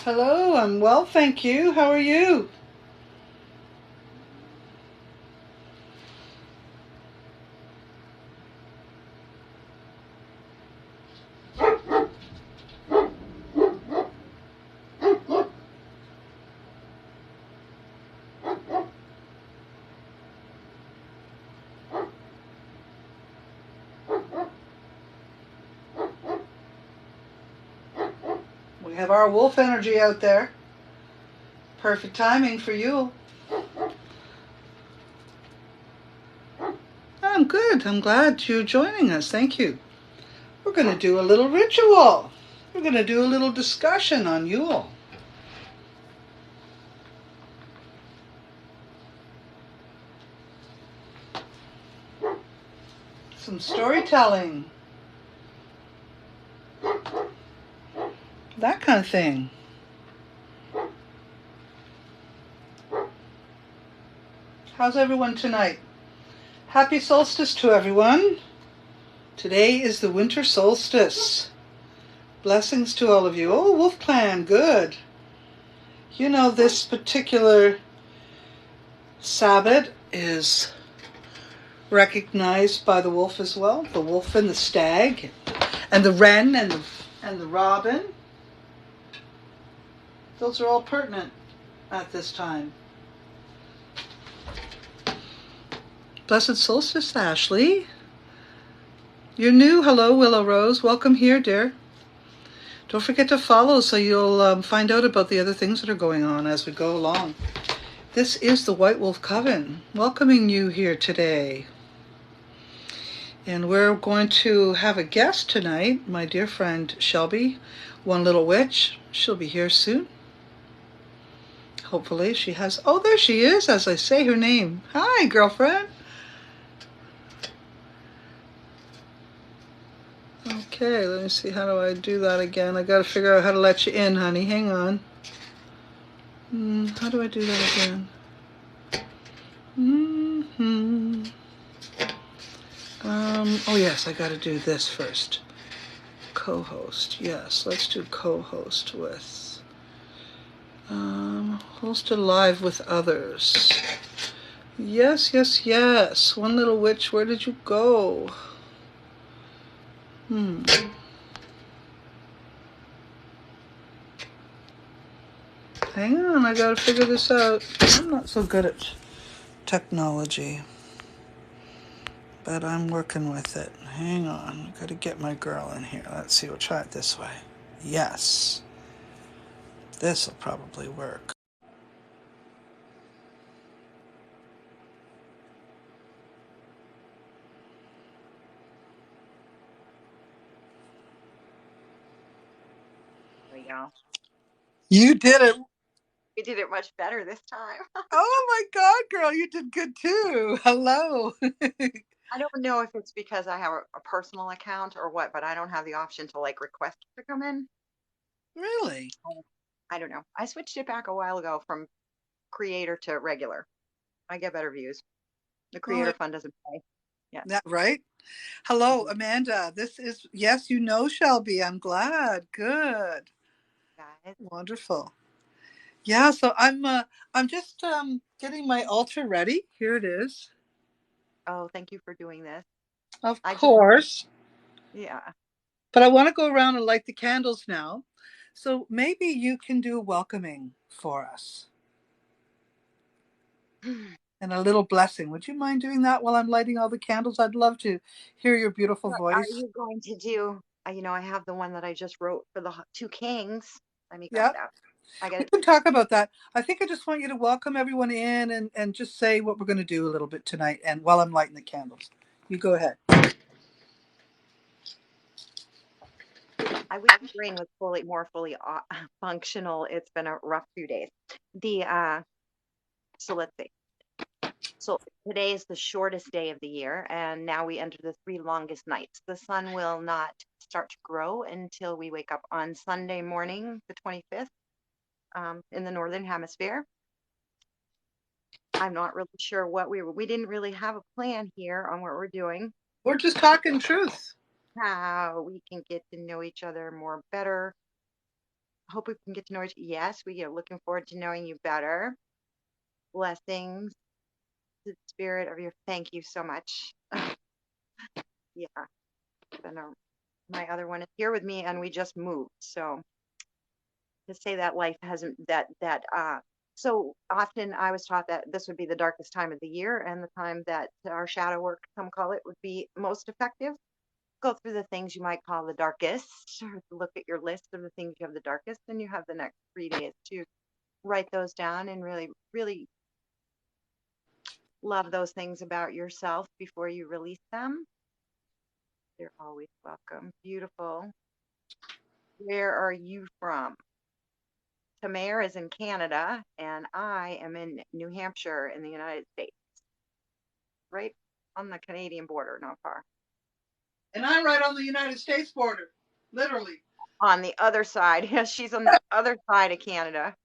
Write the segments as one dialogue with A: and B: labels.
A: Hello, I'm well, thank you. How are you? We have our wolf energy out there. Perfect timing for Yule. I'm good. I'm glad you're joining us. Thank you. We're going to do a little ritual. We're going to do a little discussion on Yule. Some storytelling. That kind of thing. How's everyone tonight? Happy solstice to everyone. Today is the winter solstice. Blessings to all of you. Oh, Wolf Clan, good. You know, this particular Sabbath is recognized by the wolf as well. The wolf and the stag, and the wren and the robin. Those are all pertinent at this time. Blessed solstice, Ashley. You're new. Hello, Willow Rose. Welcome here, dear. Don't forget to follow so you'll find out about the other things that are going on as we go along. This is the White Wolf Coven, welcoming you here today. And we're going to have a guest tonight, my dear friend Shelby, One Little Witch. She'll be here soon. Hopefully she has... Oh, there she is, as I say her name. Hi, girlfriend. Okay, let me see. How do I do that again? I got to figure out how to let you in, honey. Hang on. How do I do that again? Oh, yes, I got to do this first. Co-host. Yes, let's do co-host with... host a live with others. Yes, yes, yes. One Little Witch, where did you go? Hang on, I gotta figure this out. I'm not so good at technology, but I'm working with it. Hang on, I gotta get my girl in here. Let's see, we'll try it this way. Yes, this'll probably work.
B: There we go.
A: You did it.
B: We did it much better this time.
A: Oh my God, girl, you did good too. Hello.
B: I don't know if it's because I have a personal account or what, but I don't have the option to like request to come in.
A: Really?
B: I don't know. I switched it back a while ago from creator to regular. I get better views. The
A: Oh,
B: creator fund doesn't pay. Yeah.
A: that right? Hello,
B: Mhm.
A: Amanda. This is, yes, you know Shelby. I'm glad. Good.
B: Guys.
A: Wonderful. Yeah, so I'm just getting my altar ready. Here it is.
B: Oh, thank you for doing this.
A: Of
B: I just,
A: course.
B: yeah.
A: But I want to go around and light the candles now. So maybe you can do welcoming for us and a little blessing. Would you mind doing that while I'm lighting all the candles? I'd love to hear your beautiful
B: What are
A: voice.
B: you going to do? I have the one that I just wrote for the two kings. Let me grab
A: Yeah,
B: that. I
A: we
B: got
A: can talk about that. I think I just want you to welcome everyone in and just say what we're going to do a little bit tonight and while I'm lighting the candles. You go ahead.
B: I wish my brain was more fully functional. It's been a rough few days. The so let's see. So today is the shortest day of the year, and now we enter the three longest nights. The sun will not start to grow until we wake up on Sunday morning, the 25th, in the northern hemisphere. I'm not really sure what we didn't really have a plan here on what we're doing,
A: We're just talking truth.
B: how we can get to know each other more better. hope we can get to know each. Yes, we are looking forward to knowing you better. Blessings to the spirit of your. Thank you so much. Yeah, been my other one is here with me, and we just moved. So to say that life hasn't so often I was taught that this would be the darkest time of the year and the time that our shadow work, some call it, would be most effective. Go through the things you might call the darkest, or look at your list of the things you have the darkest, and you have the next 3 days to write those down and really, really love those things about yourself before you release them. They're always welcome. Beautiful. Where are you from? Tamara is in Canada, and I am in New Hampshire in the United States, right on the Canadian border, not far.
A: And I'm right on the United States border, literally.
B: On the other side. Yes, she's on the other side of Canada.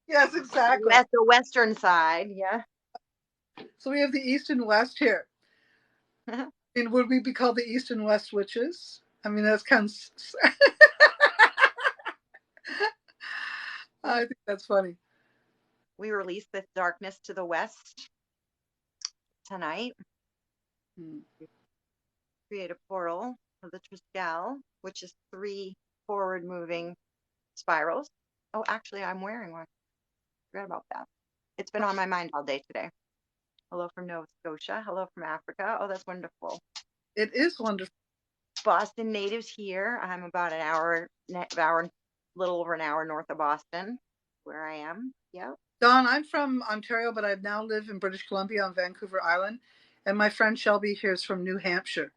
A: Yes, exactly.
B: The western side, yeah.
A: So we have the East and West here. And would we be called the East and West witches? I mean, that's kind of. I think that's funny.
B: We release this darkness to the west tonight. Create a portal of the Triskel, which is 3 forward moving spirals. Oh, actually, I'm wearing one. Forgot about that. It's been on my mind all day today. Hello from Nova Scotia. Hello from Africa. Oh, that's wonderful.
A: It is wonderful.
B: Boston natives here. I'm about an hour, little over an hour north of Boston, where I am. Yep.
A: Don, I'm from Ontario, but I now live in British Columbia on Vancouver Island. And my friend Shelby here is from New Hampshire,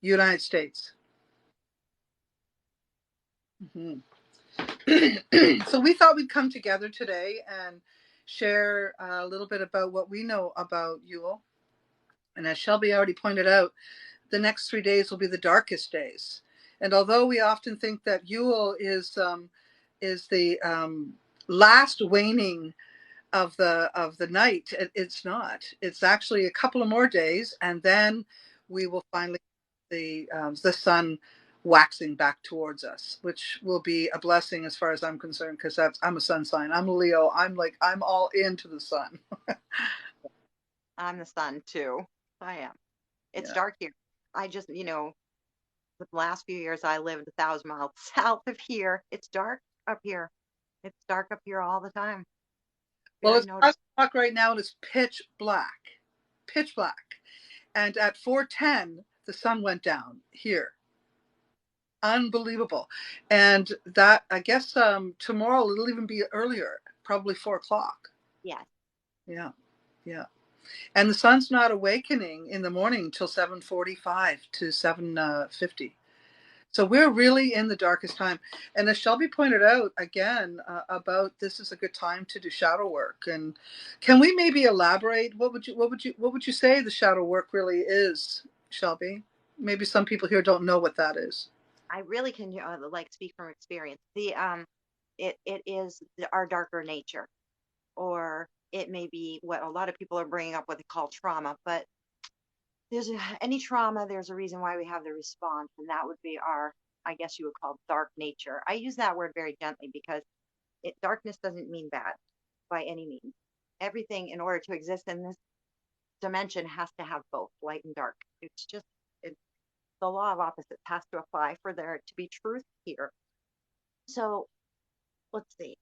A: United States. Mm-hmm. So we thought we'd come together today and share a little bit about what we know about Yule. And as Shelby already pointed out, the next 3 days will be the darkest days. And although we often think that Yule is the last waning of the night, it's not. It's actually a couple of more days, and then we will finally the sun waxing back towards us, which will be a blessing as far as I'm concerned, because I'm a sun sign. I'm a Leo. I'm all into the sun.
B: I'm the sun too. I am. It's dark here. I just, the last few years I lived 1,000 miles south of here. It's dark up here. It's dark up here all the time.
A: Well, it's 5 o'clock right now, and it's pitch black. Pitch black. And at 4:10, the sun went down here. Unbelievable. And that, I guess, tomorrow it'll even be earlier, probably 4 o'clock.
B: Yes.
A: Yeah. Yeah. And the sun's not awakening in the morning until 7:45 to 7:50. So we're really in the darkest time. And as Shelby pointed out again, about this is a good time to do shadow work. And can we maybe elaborate? What would you say the shadow work really is, Shelby? Maybe some people here don't know what that is.
B: I really can speak from experience. It is our darker nature, or it may be what a lot of people are bringing up what they call trauma. But there's any trauma, there's a reason why we have the response, and that would be our, I guess you would call, dark nature. I use that word very gently because darkness doesn't mean bad by any means. Everything, in order to exist in this dimension, has to have both light and dark. It's just the law of opposites has to apply for there to be truth here. So let's see.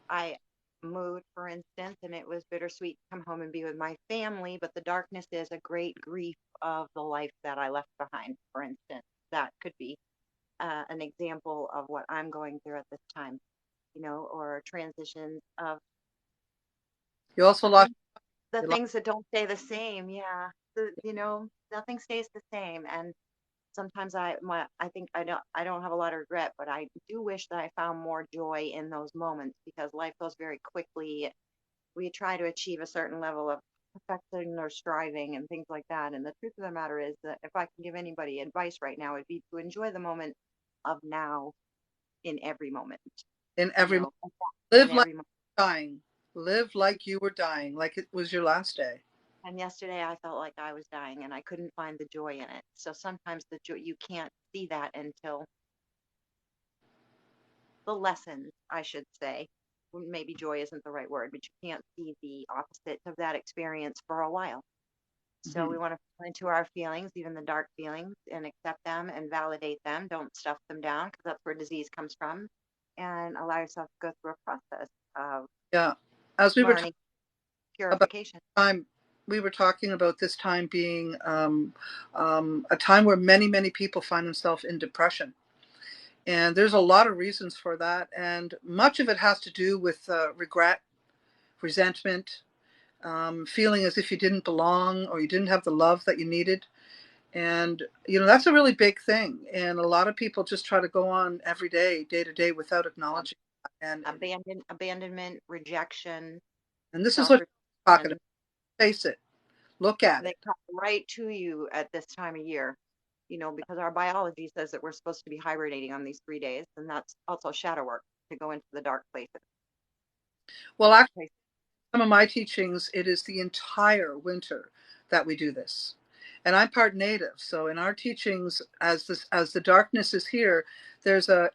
B: I moved, for instance, and it was bittersweet to come home and be with my family, but the darkness is a great grief of the life that I left behind, for instance. That could be an example of what I'm going through at this time, or transitions of.
A: You also lost
B: the things that don't stay the same. Yeah. Nothing stays the same. And sometimes I think I don't have a lot of regret, but I do wish that I found more joy in those moments, because life goes very quickly. We try to achieve a certain level of perfection or striving and things like that. And the truth of the matter is that if I can give anybody advice right now, it'd be to enjoy the moment of now in every moment.
A: In every moment. Live like you were dying. Live like you were dying, like it was your last day.
B: And yesterday I felt like I was dying and I couldn't find the joy in it. So sometimes the joy, you can't see that until the lessons, I should say. Maybe joy isn't the right word, but you can't see the opposite of that experience for a while. So
A: Hmm.
B: we want to feel into our feelings, even the dark feelings, and accept them and validate them. Don't stuff them down because that's where disease comes from. And allow yourself to go through a process of
A: Yeah. As we were talking
B: learning
A: about
B: purification.
A: time, we were talking about this time being a time where many, many people find themselves in depression. And there's a lot of reasons for that. And much of it has to do with regret, resentment, feeling as if you didn't belong or you didn't have the love that you needed. And, that's a really big thing. And a lot of people just try to go on every day, day to day, without
B: Um,
A: acknowledging that.
B: abandonment, rejection,
A: And this is what you're talking
B: self-rejection.
A: about. Face it, look at
B: They
A: it.
B: come right to you at this time of year, because our biology says that we're supposed to be hibernating on these 3 days, and that's also shadow work to go into the dark places. The
A: Well,
B: dark
A: actually,
B: places.
A: some of my teachings, it is the entire winter that we do this. And I'm part native. So in our teachings, as the darkness is here,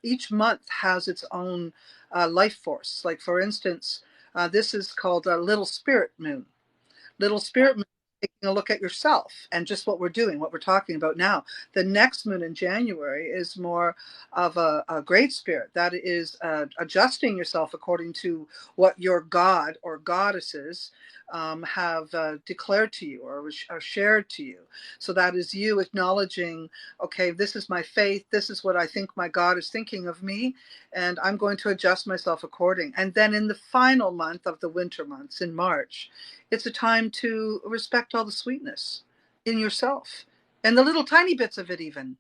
A: each month has its own life force. Like for instance, this is called a little spirit moon. Little spirit moon, taking a look at yourself and just what we're doing, what we're talking about now. The next moon in January is more of a great spirit. That is adjusting yourself according to what your god or goddesses have declared to you or shared to you. So that is you acknowledging, okay, this is my faith. This is what I think my God is thinking of me. And I'm going to adjust myself according. And then in the final month of the winter months in March, it's a time to respect all the sweetness in yourself and the little tiny bits of it, even.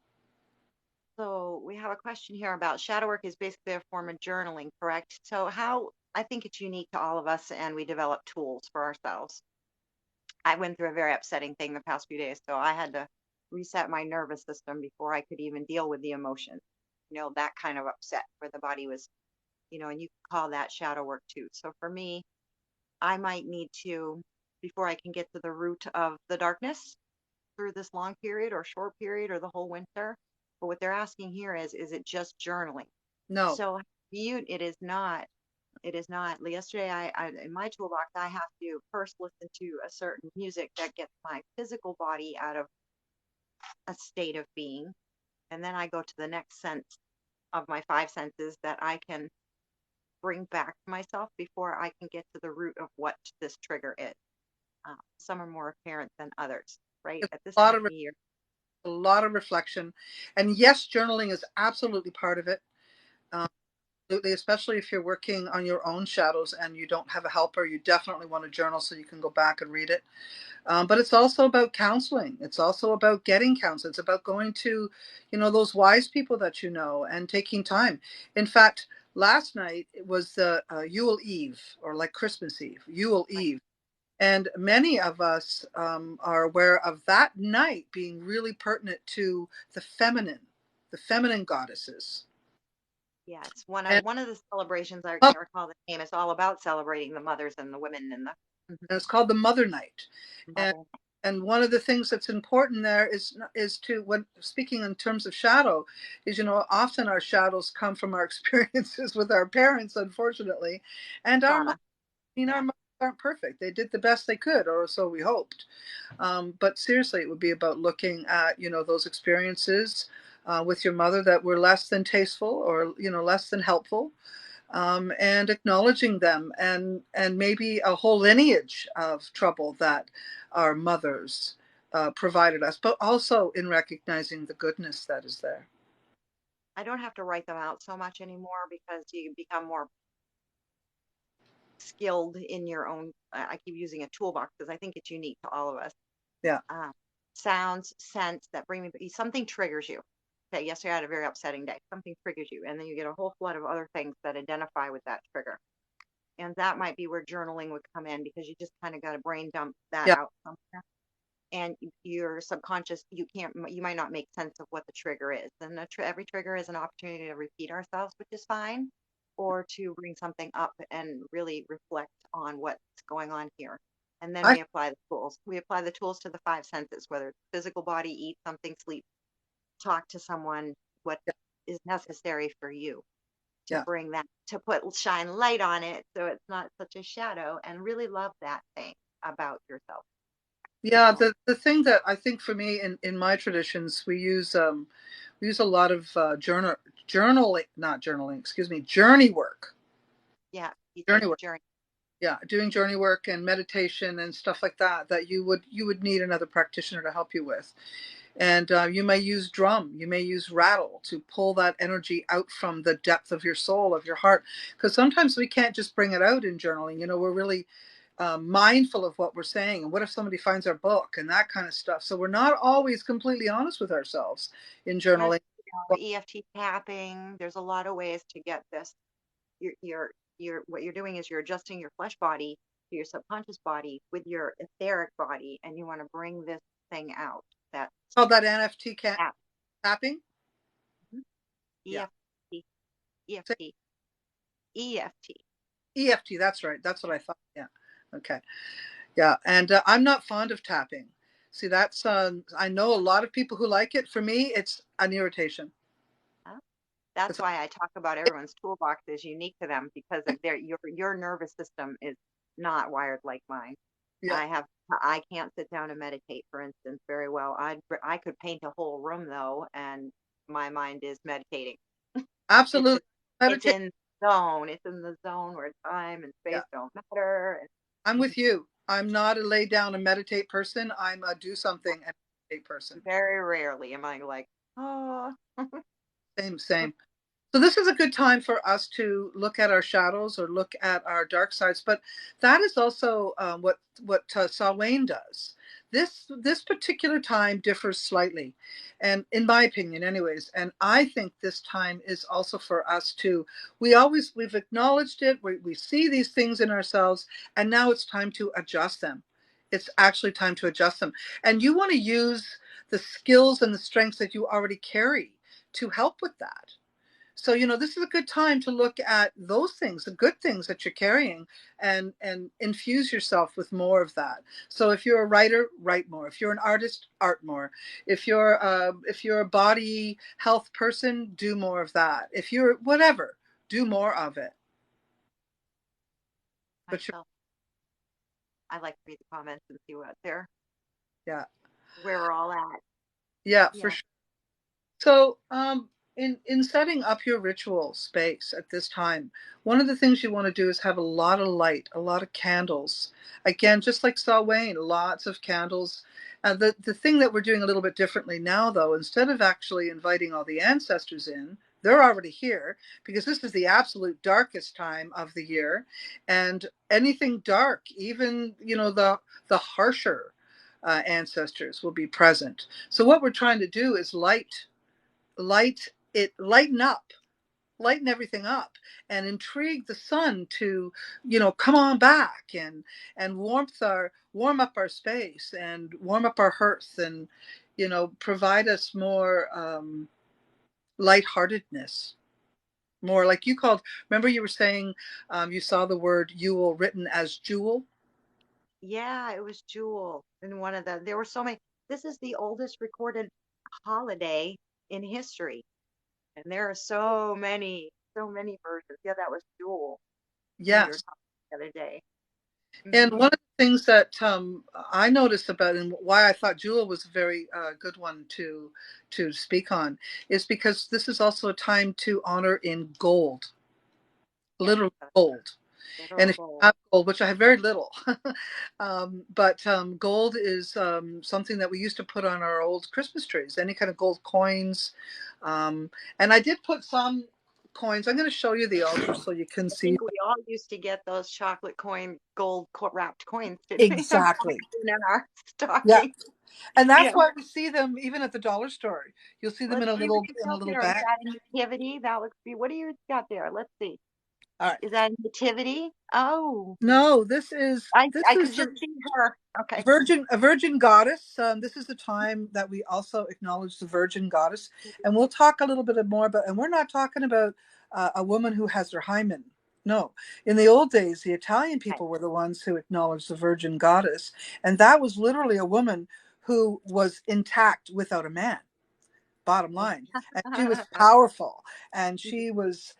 B: So we have a question here about shadow work is basically a form of journaling, correct? So how I think it's unique to all of us, and we develop tools for ourselves. I went through a very upsetting thing the past few days, so I had to reset my nervous system before I could even deal with the emotion. That kind of upset where the body was, and you could call that shadow work too. So for me, I might need to, before I can get to the root of the darkness through this long period or short period or the whole winter. But what they're asking here is it just journaling?
A: No,
B: So it is not. It is not. Yesterday, I in my toolbox, I have to first listen to a certain music that gets my physical body out of a state of being, and then I go to the next sense of my five senses that I can bring back to myself before I can get to the root of what this trigger is. Some are more apparent than others, right?
A: it's
B: At this
A: a lot
B: time
A: of
B: of year,
A: a lot of reflection, and yes, journaling is absolutely part of it. Um, Absolutely, especially if you're working on your own shadows and you don't have a helper, you definitely want to journal so you can go back and read it. But it's also about counseling. It's also about getting counsel. It's about going to, those wise people that you know and taking time. In fact, last night it was the Yule Eve, or like Christmas Eve, Yule
B: right?
A: Eve. And many of us are aware of that night being really pertinent to the feminine goddesses.
B: Yeah, it's one of
A: And,
B: one of the celebrations. I
A: oh,
B: can't recall the name. It's all about celebrating the mothers and the women and the
A: and it's called the Mother Night. And
B: mother.
A: and one of the things that's important there is to, when speaking in terms of shadow, is often our shadows come from our experiences with our parents, unfortunately, and our mothers.
B: Trauma.
A: Our
B: Yeah.
A: mothers aren't perfect. They did the best they could, or so we hoped. But seriously, it would be about looking at those experiences with your mother that were less than tasteful or less than helpful, and acknowledging them, and maybe a whole lineage of trouble that our mothers provided us, but also in recognizing the goodness that is there.
B: I don't have to write them out so much anymore because you become more skilled in your own. I keep using a toolbox because I think it's unique to all of us.
A: Yeah.
B: Um, Sounds, scents that bring me, something triggers you. Okay, yesterday I had a very upsetting day. Something triggers you, and then you get a whole flood of other things that identify with that trigger. And that might be where journaling would come in because you just kind of got to brain dump that
A: Yeah.
B: out somewhere. And your subconscious, you might not make sense of what the trigger is. And every trigger is an opportunity to repeat ourselves, which is fine, or to bring something up and really reflect on what's going on here. And then
A: I
B: we apply the tools. We apply the tools to the five senses, whether it's physical body, eat something, sleep, talk to someone, what is necessary for you. to bring that, to shine light on it so it's not such a shadow, and really love that thing about yourself.
A: Yeah,
B: So,
A: the thing that I think for me in my traditions, we use a lot of journaling, not journaling, excuse me, journey work.
B: yeah, you
A: Journey
B: take a
A: work.
B: journey.
A: Yeah, doing journey work and meditation and stuff like that that you would need another practitioner to help you with. And you may use drum, you may use rattle to pull that energy out from the depth of your soul, of your heart, because sometimes we can't just bring it out in journaling. You know, we're really mindful of what we're saying, and what if somebody finds our book and that kind of stuff. So we're not always completely honest with ourselves in
B: Yes,
A: journaling.
B: EFT tapping. There's a lot of ways to get this. What you're doing is you're adjusting your flesh body to your subconscious body with your etheric body, and you want to bring this thing out. That
A: Oh, that NFT
B: tap.
A: tapping. Yeah.
B: EFT, EFT, EFT.
A: EFT, that's right. That's what I thought. Yeah. Okay. Yeah. And I'm not fond of tapping. See, that's, I know a lot of people who like it. For me, it's an irritation.
B: That's
A: It's,
B: why I talk about everyone's toolbox is unique to them, because of your nervous system is not wired like mine.
A: yeah,
B: I can't sit down and meditate, for instance, very well. I could paint a whole room though, and my mind is meditating. It's
A: absolutely.
B: just, it's
A: Meditate.
B: in zone. It's in the zone where time and
A: Yeah.
B: space don't matter.
A: I'm
B: And
A: with you. I'm not a lay down and meditate person. I'm a do something and meditate person.
B: very rarely am I like, oh,
A: Same, same. So this is a good time for us to look at our shadows or look at our dark sides, but that is also what Samhain does. This particular time differs slightly, and in my opinion, anyways. And I think this time is also for us to. We've acknowledged it. We see these things in ourselves, and now it's time to adjust them. It's actually time to adjust them, and you want to use the skills and the strengths that you already carry to help with that. So, you know, this is a good time to look at those things, the good things that you're carrying, and infuse yourself with more of that. So if you're a writer, write more. If you're an artist, art more. If you're a body health person, do more of that. If you're whatever, do more of it. But you're,
B: myself. I like to read the comments and see what's there,
A: yeah,
B: where we're all at.
A: yeah, for
B: Yeah.
A: sure. So, in setting up your ritual space at this time, one of the things you want to do is have a lot of light, a lot of candles. Again, just like Wayne, lots of candles. The thing that we're doing a little bit differently now, though, instead of actually inviting all the ancestors in, they're already here because this is the absolute darkest time of the year, and anything dark, even the harsher ancestors will be present. So what we're trying to do is lighten up, lighten everything up, and intrigue the sun to, come on back and warm up our space and warm up our hearth, and provide us more lightheartedness, more like you called. Remember, you were saying you saw the word Yule written as jewel.
B: Yeah, it was Jewel in one of there were so many. This is the oldest recorded holiday in history. And there are so many versions. Yeah, that was Jewel when we were
A: Yes.
B: talking the other day.
A: And
B: Hmm.
A: one of the things that I noticed about, and why I thought Jewel was a very good one to speak on, is because this is also a time to honor in gold,
B: Yes,
A: literal gold. And
B: literal
A: if you
B: gold.
A: have gold, which I have very little, but gold is something that we used to put on our old Christmas trees. Any kind of gold coins, and I did put some coins. I'm going to show you the altar so you can
B: I
A: see.
B: think we all used to get those chocolate coin, gold wrapped coins, didn't we? Have
A: Exactly.
B: in our
A: Yeah.
B: stocking.
A: And
B: Yeah.
A: that's why we see them even at the dollar store. You'll see them
B: Let's
A: in a
B: see what
A: little
B: you
A: in a
B: got
A: little
B: there. Is
A: bag.
B: that a nativity? That looks be. What do you got there? Let's see.
A: All right.
B: Is that a nativity? Oh,
A: No, this
B: I
A: is
B: could
A: the
B: just see her. Okay.
A: Virgin Goddess. This is the time that we also acknowledge the Virgin Goddess, and we'll talk a little bit more about. And we're not talking about a woman who has her hymen. No, in the old days, the Italian
B: Okay.
A: people were the ones who acknowledged the Virgin Goddess, and that was literally a woman who was intact without a man. bottom line. And she was powerful, and she was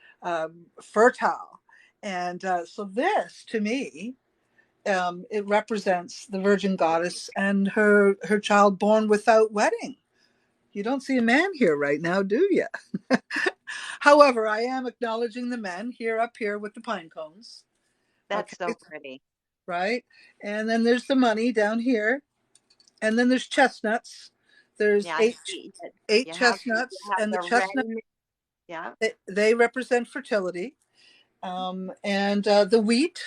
A: fertile. And so this, to me, it represents the Virgin Goddess and her child born without wedding. You don't see a man here right now, do you? However, I am acknowledging the men here up here with the pine cones.
B: That's
A: Okay,
B: so pretty.
A: right? And then there's the money down here. And then there's chestnuts. There's
B: Yeah, I
A: eight
B: see.
A: eight
B: You
A: chestnuts,
B: have
A: and the
B: the red
A: chestnuts,
B: yeah.
A: they represent fertility. And the wheat,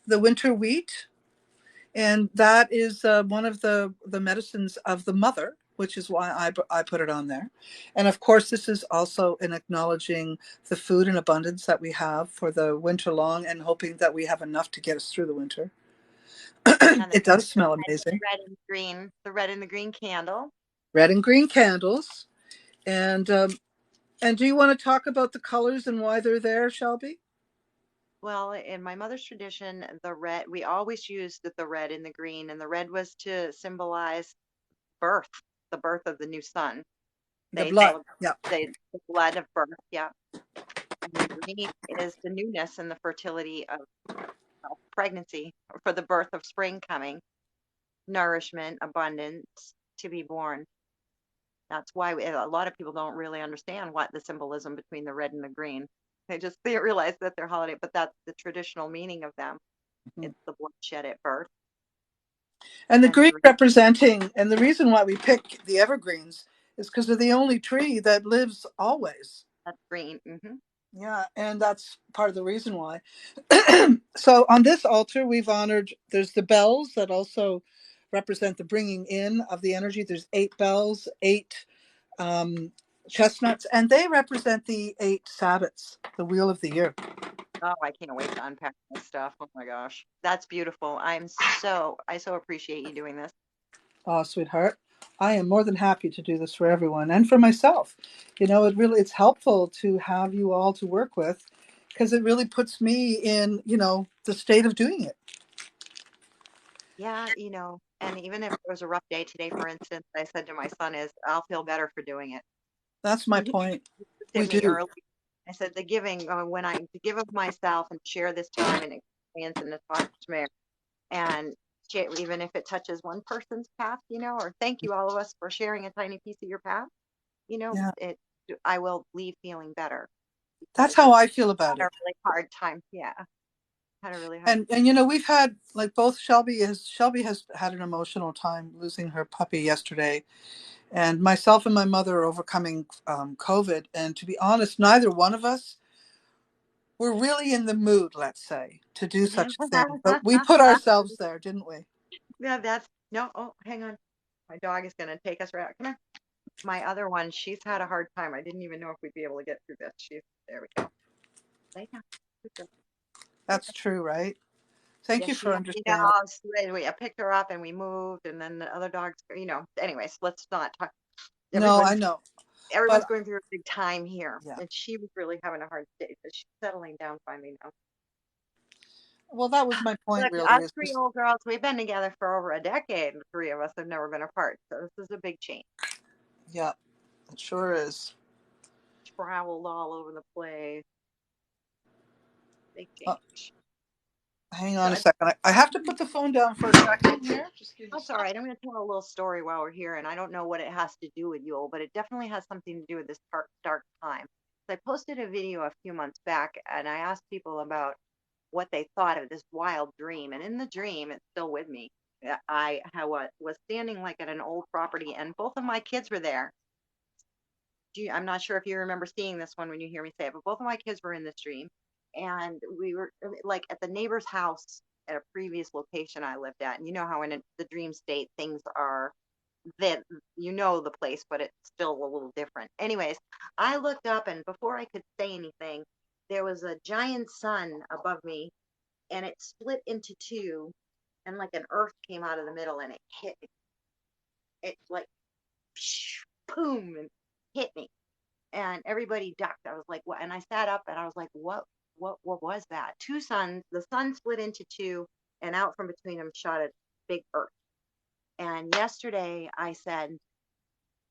A: the winter wheat, and that is one of the medicines of the mother, which is why I put it on there. And of course, this is also in acknowledging the food in abundance that we have for the winter long, and hoping that we have enough to get us through the winter.
B: And
A: It does smell amazing.
B: the red and the green candle.
A: Red and green candles. And do you want to talk about the colors and why they're there, Shelby?
B: Well, in my mother's tradition, the red, we always used the red and the green, and the red was to symbolize birth, the birth of the new sun.
A: The
B: They
A: blood.
B: celebrate
A: Yeah.
B: the blood of birth, yeah. And the green is the newness and the fertility of pregnancy, for the birth of spring coming, nourishment, abundance to be born. That's why a lot of people don't really understand what the symbolism between the red and the green. They realize that they're holiday, but that's the traditional meaning of them.
A: Mhm.
B: It's the bloodshed at birth,
A: And the
B: and the
A: green
B: green,
A: representing, and the reason why we pick the evergreens is because they're the only tree that lives always.
B: that's green.
A: Yeah, and that's part of the reason why. So on this altar, we've honored, there's the bells that also represent the bringing in of the energy. There's 8 bells, 8 chestnuts, and they represent the 8 Sabbats, the wheel of the year.
B: Oh, I can't wait to unpack this stuff. Oh my gosh, that's beautiful. I so appreciate you doing this.
A: Oh, sweetheart, I am more than happy to do this for everyone and for myself. It's helpful to have you all to work with, because it really puts me in, the state of doing it.
B: Yeah, and even if it was a rough day today, for instance, I said to my son, "Is I'll feel better for doing it."
A: That's my
B: He
A: point.
B: looked
A: We
B: at me
A: do.
B: early. I said, "The giving, when I to give of myself and share this time and experience and the talk to share, and share, even if it touches one person's path, or thank you all of us for sharing a tiny piece of your path,
A: Yeah.
B: it, I will leave feeling better
A: That's
B: because
A: how I feel about
B: had a
A: it.
B: really hard time. Yeah, had a really hard.
A: And we've had, like, both Shelby has had an emotional time losing her puppy yesterday, and myself and my mother are overcoming COVID. And to be honest, neither one of us were really in the mood, let's say, to do
B: Yeah.
A: such a thing. But we put ourselves there, didn't we?
B: Yeah, that's no. Oh, hang on. My dog is gonna take us right out. Come here. My other one, she's had a hard time. I didn't even know if we'd be able to get through this. There we go. Lay down. Good girl. There
A: That's
B: you go.
A: true, right? Thank
B: Yeah,
A: you
B: she,
A: for understanding.
B: I picked her up and we moved, and then the other dogs, anyways, let's not talk.
A: No, I
B: Everyone's
A: know.
B: everyone's
A: But
B: going through a big time here,
A: yeah.
B: and she was really having a hard day, but she's settling down finally now.
A: Well, that was my point,
B: Look,
A: really,
B: us
A: is
B: three
A: just,
B: old girls, we've been together for over a decade. The three of us have never been apart, so this is a big change.
A: yeah, it sure is.
B: Traveled all over the place. Big
A: Uh,
B: change.
A: Hang
B: So
A: on a second. I have to put the phone down for a second here. Just give me a
B: that's all
A: second.
B: right. I'm going to tell a little story while we're here, and I don't know what it has to do with Yule, but it definitely has something to do with this dark time. So I posted a video a few months back, and I asked people about what they thought of this wild dream. And in the dream, it's still with me. Was standing like at an old property, and both of my kids were there. I'm not sure if you remember seeing this one when you hear me say it, but both of my kids were in this dream, and we were like at the neighbor's house at a previous location I lived at. And you know how in the dream state things are that the place, but it's still a little different. Anyways, I looked up, and before I could say anything, there was a giant sun above me, and it split into two, and like an earth came out of the middle, and it hit me. It like boom and hit me, and everybody ducked. I was like, what? And I sat up and I was like, what was that? Two suns, the sun split into two, and out from between them shot a big earth. And yesterday I said,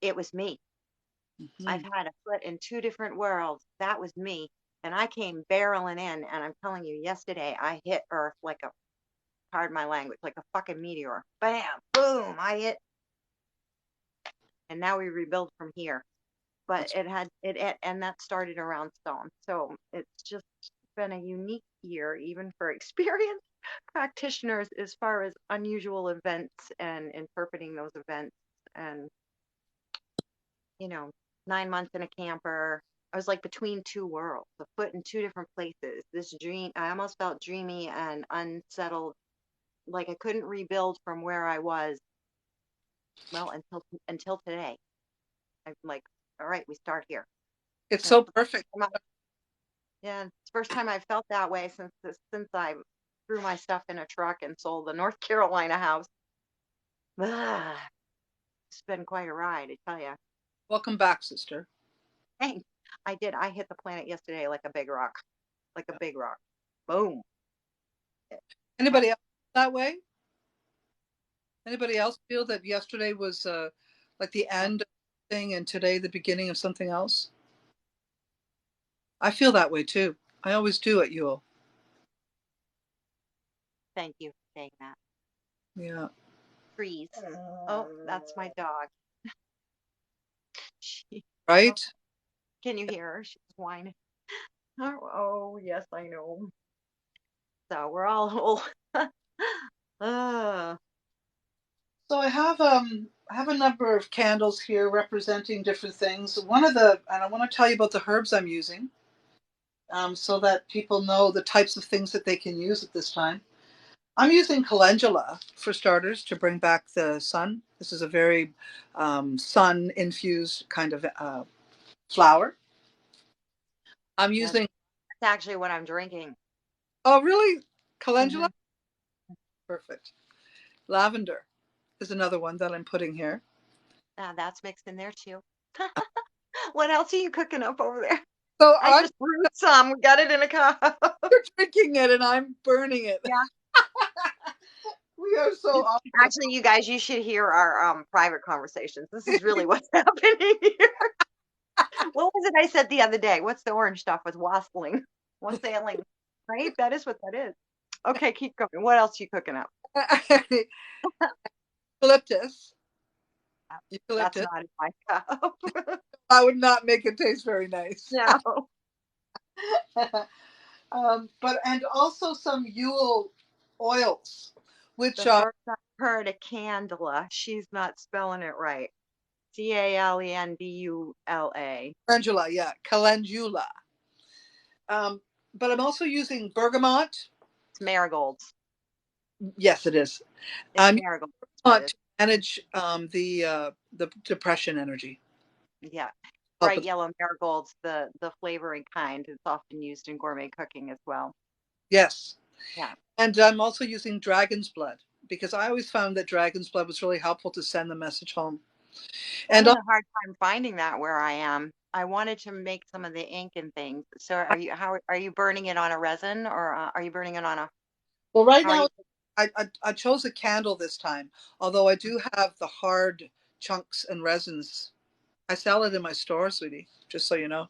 B: it was me. I've
A: Mhm.
B: had a foot in two different worlds. That was me. And I came barreling in, and I'm telling you, yesterday I hit Earth like a, pardon my language, like a fucking meteor. Bam, boom, I hit, and now we rebuild from here. But
A: That's
B: and that started around stone. So it's just been a unique year, even for experienced practitioners, as far as unusual events and interpreting those events. And, you know, 9 months in a camper. I was like between two worlds, a foot in two different places. This dream, I almost felt dreamy and unsettled, like I couldn't rebuild from where I was. Well, until today. I'm like, all right, we start here.
A: it's
B: And it's
A: so
B: the
A: perfect.
B: first time yeah, it's the first time I've felt that way since I threw my stuff in a truck and sold the North Carolina house. Ah, it's been quite a ride, I tell you.
A: Welcome back, sister.
B: Thanks. I did. I hit the planet yesterday like a big rock, like a big rock. Boom. It
A: Anybody
B: happened.
A: else that way? Anybody else feel that yesterday was like the
B: Yeah,
A: end of thing and today the beginning of something else? I feel that way too. I always do at Yule.
B: thank you for saying that.
A: Yeah.
B: Freeze. Oh, that's my dog. She, oh,
A: Right?
B: can you hear her? She's whining. Oh, yes, I know. So we're all uh,
A: So I have a number of candles here representing different things. And I want to tell you about the herbs I'm using, so that people know the types of things that they can use at this time. I'm using calendula for starters to bring back the sun. This is a very sun infused kind of flower. I'm
B: that's
A: using,
B: actually what I'm drinking.
A: oh, really? Calendula?
B: Hmm.
A: Perfect. Lavender is another one that I'm putting here.
B: That's mixed in there too. What else are you cooking up over there?
A: So
B: I
A: I'm
B: just brewed some. We got it in a cup.
A: drinking it and I'm burning it.
B: Yeah.
A: We are so opposite.
B: Actually, you guys, you should hear our private conversations. This is really what's happening here. What was it I said the other day? What's the orange stuff with wassailing? Wassailing, right? That is what that is. Okay, keep going. What else are you cooking up?
A: Eucalyptus.
B: Uh, That's
A: Eucalyptus.
B: not in my cup.
A: I would not make it taste very nice.
B: No.
A: But and also some Yule oils, which
B: The first I've heard of candela, she's not spelling it right. Calendula.
A: calendula, yeah, calendula. Um, but I'm also using bergamot.
B: It's marigolds.
A: Yes, it is.
B: It's
A: I'm using
B: marigolds. That
A: bergamot
B: is.
A: to manage the depression energy.
B: Yeah.
A: Help
B: Bright
A: with
B: yellow marigolds, the flavoring kind. It's often used in gourmet cooking as well.
A: yes,
B: Yeah.
A: and I'm also using dragon's blood because I always found that dragon's blood was really helpful to send the message home. And
B: Having a hard time finding that where I am. I wanted to make some of the ink and things. So how are you burning it on a resin, or are you burning it on a
A: well, right
B: how are
A: now
B: you
A: I chose a candle this time, although I do have the hard chunks and resins. I sell it in my store, sweetie, just so you know.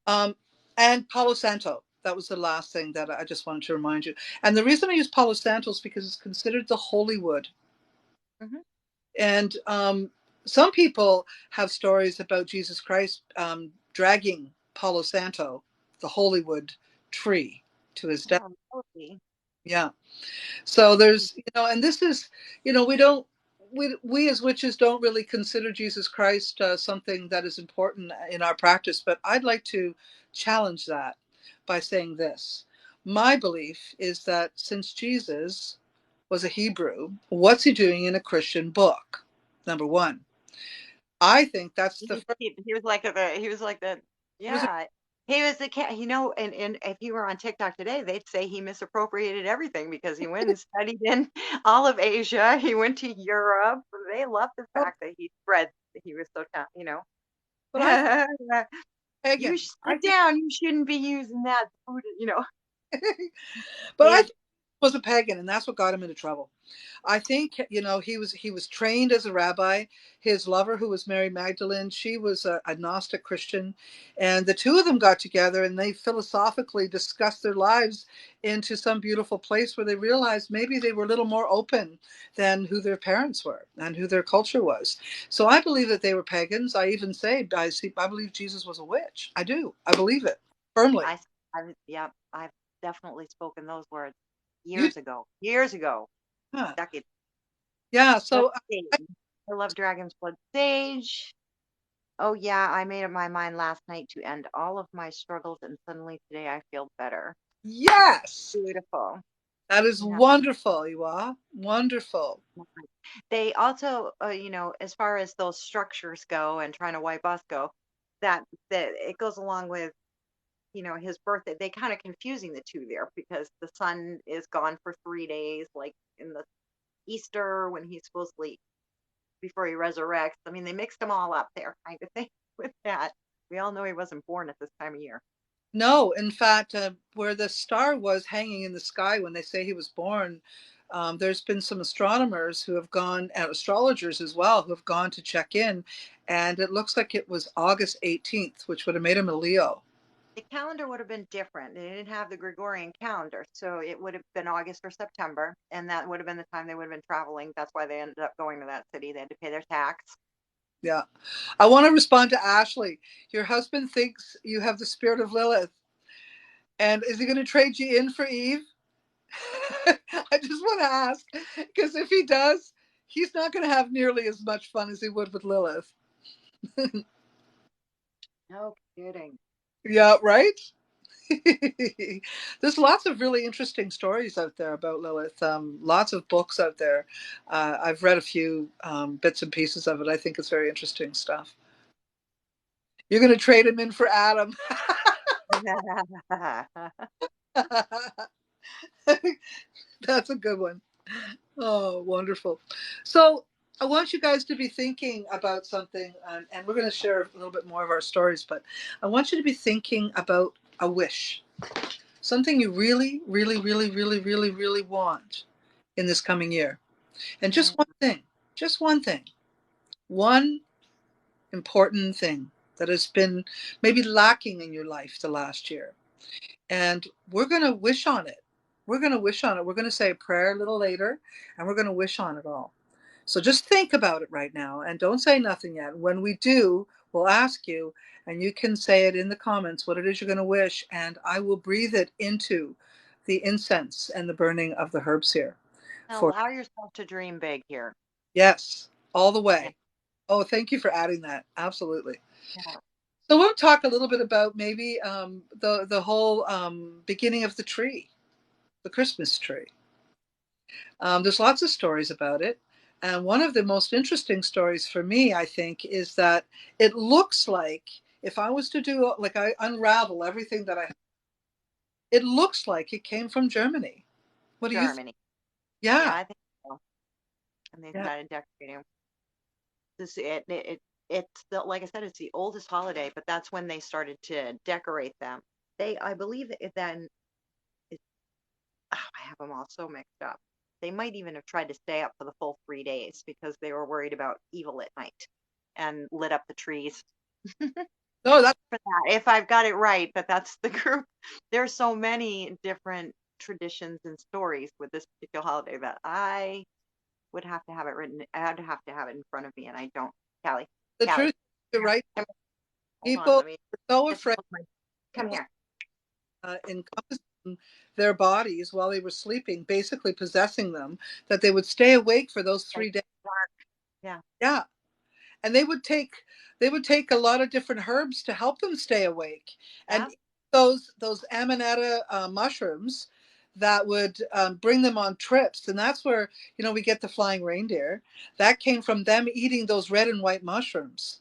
A: Um, and Palo Santo. That was the last thing that I just wanted to remind you. And the reason I use Palo Santo is because it's considered the holy wood.
B: Mhm.
A: And some people have stories about Jesus Christ dragging Palo Santo, the holy wood tree, to his death.
B: Oh, lovely.
A: Yeah. So there's, and this is, we don't, we as witches don't really consider Jesus Christ something that is important in our practice, but I'd like to challenge that by saying this. My belief is that since Jesus was a Hebrew, what's he doing in a Christian book? Number one. I think that's the first.
B: He was like he was like the
A: He was a,
B: yeah. He was the cat, and if he were on TikTok today, they'd say he misappropriated everything because he went and studied in all of Asia. He went to Europe. They love the fact that he spread that he was so
A: but I
B: You
A: pagan.
B: sit
A: I think,
B: down. You shouldn't be using that food.
A: but I
B: He
A: think was a pagan, and that's what got him into trouble. I think, he was trained as a rabbi. His lover, who was Mary Magdalene, she was a Gnostic Christian, and the two of them got together and they philosophically discussed their lives into some beautiful place where they realized maybe they were a little more open than who their parents were and who their culture was. So I believe that they were pagans. I even say I believe Jesus was a witch. I do. I believe it firmly.
B: I, yeah, I've definitely spoken those words
A: You,
B: years ago,
A: yeah,
B: decades.
A: yeah.
B: Let's
A: So
B: see. I love Dragon's Blood Sage. Oh yeah, I made up my mind last night to end all of my struggles, and suddenly today I feel better.
A: yes.
B: Beautiful.
A: That is
B: Yeah.
A: wonderful, you are. Wonderful.
B: They also, as far as those structures go and trying to wipe us go, that it goes along with, his birthday. They kind of confusing the two there because the sun is gone for 3 days, like in the Easter when he's supposedly before he resurrects. I mean, they mixed them all up there, kind of thing with that. We all know he wasn't born at this time of year.
A: No, in fact, where the star was hanging in the sky when they say he was born, there's been some astronomers who have gone, and astrologers as well, who have gone to check in, and it looks like it was August 18th, which would have made him a Leo.
B: The calendar would have been different. They didn't have the Gregorian calendar, so it would have been August or September, and that would have been the time they would have been traveling. That's why they ended up going to that city. They had to pay their tax.
A: Yeah. I want to respond to Ashley. Your husband thinks you have the spirit of Lilith, and is he going to trade you in for Eve? I just want to ask, because if he does, he's not going to have nearly as much fun as he would with Lilith.
B: No kidding.
A: Yeah, right? There's lots of really interesting stories out there about Lilith. Lots of books out there. I've read a few bits and pieces of it. I think it's very interesting stuff. You're going to trade him in for Adam. That's a good one. Oh, wonderful. So I want you guys to be thinking about something, and we're going to share a little bit more of our stories, but I want you to be thinking about a wish, something you really, really, really, really, really, really want in this coming year. And
B: Mm,
A: just one thing, one important thing that has been maybe lacking in your life the last year. And we're going to wish on it. We're going to wish on it. We're going to say a prayer a little later, and we're going to wish on it all. So just think about it right now and don't say nothing yet. When we do, we'll ask you, and you can say it in the comments what it is you're going to wish, and I will breathe it into the incense and the burning of the herbs here. For
B: allow yourself to dream big here.
A: yes, all the
B: Yeah,
A: way. Oh, thank you for adding that. Absolutely.
B: yeah.
A: So we'll talk a little bit about maybe the whole beginning of the tree, the Christmas tree. There's lots of stories about it. And one of the most interesting stories for me, I think, is that it looks like if I was to do, like, I unravel everything that it looks like it came from Germany. What do you think?
B: Germany. Yeah,
A: Yeah,
B: I think so. And they
A: yeah.
B: started decorating. It's like I said, it's the oldest holiday, but that's when they started to decorate them. I believe that then it, I have them all so mixed up. They might even have tried to stay up for the full 3 days because they were worried about evil at night and lit up the trees
A: No, that
B: for that. If I've got it right, but that's the group. There's so many different traditions and stories with this particular holiday that I would have to have it written. I'd have to have it in front of me, and I don't. Callie,
A: the
B: Callie,
A: truth. You're right.
B: come, hold on.
A: People
B: Let me
A: are so
B: just
A: afraid.
B: come
A: People
B: here.
A: encompassing their bodies while they were sleeping, basically possessing them, that they would stay awake for those
B: Okay.
A: 3 days.
B: Yeah,
A: Yeah, and they would take a lot of different herbs to help them stay awake, and
B: yeah,
A: those amanita mushrooms that would bring them on trips, and that's where we get the flying reindeer. That came from them eating those red and white mushrooms.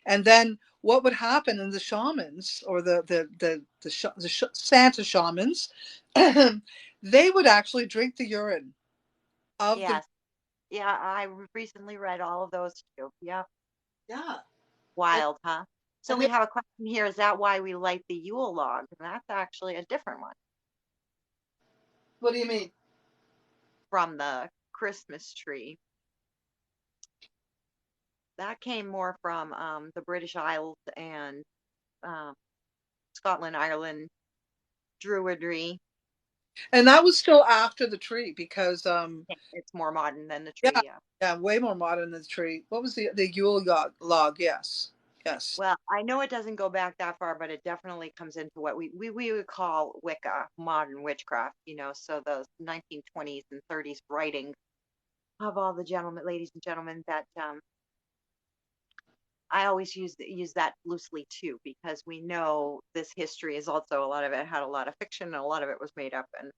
A: And then what would happen in the shamans or the Santa shamans, they would actually drink the urine of the
B: yes, yeah. I recently read all of those too. Yeah,
A: yeah. And,
B: wild, huh? So
A: and
B: we have a question here. Is that why we light the Yule log? And that's actually a different one.
A: what do you mean?
B: from the Christmas tree. That came more from the British Isles and um, Scotland, Ireland, Druidry.
A: And that was still after the tree because
B: It's more modern than the
A: yeah,
B: tree. Yeah.
A: yeah, way more modern than the tree. What was the Yule log? Yes, yes.
B: Well, I know it doesn't go back that far, but it definitely comes into what we would call Wicca, modern witchcraft. So those 1920s and 30s writings of all the gentlemen, ladies and gentlemen, that I always use that loosely too, because we know this history is also a lot of it had a lot of fiction and a lot of it was made up, and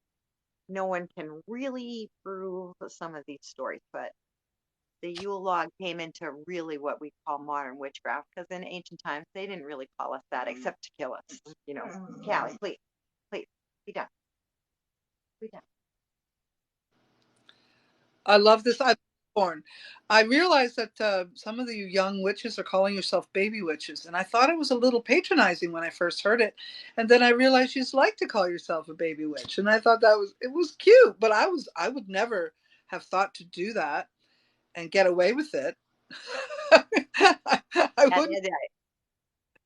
B: no one can really prove some of these stories. But the Yule log came into really what we call modern witchcraft, because in ancient times they didn't really call us that except to kill us. Callie, please, please, be done, be done.
A: I love this. I'm born. I realized that some of you young witches are calling yourself baby witches, and I thought it was a little patronizing when I first heard it, and then I realized you like to call yourself a baby witch, and I thought it was cute, but I would never have thought to do that and get away with it. I
B: Yeah,
A: wouldn't.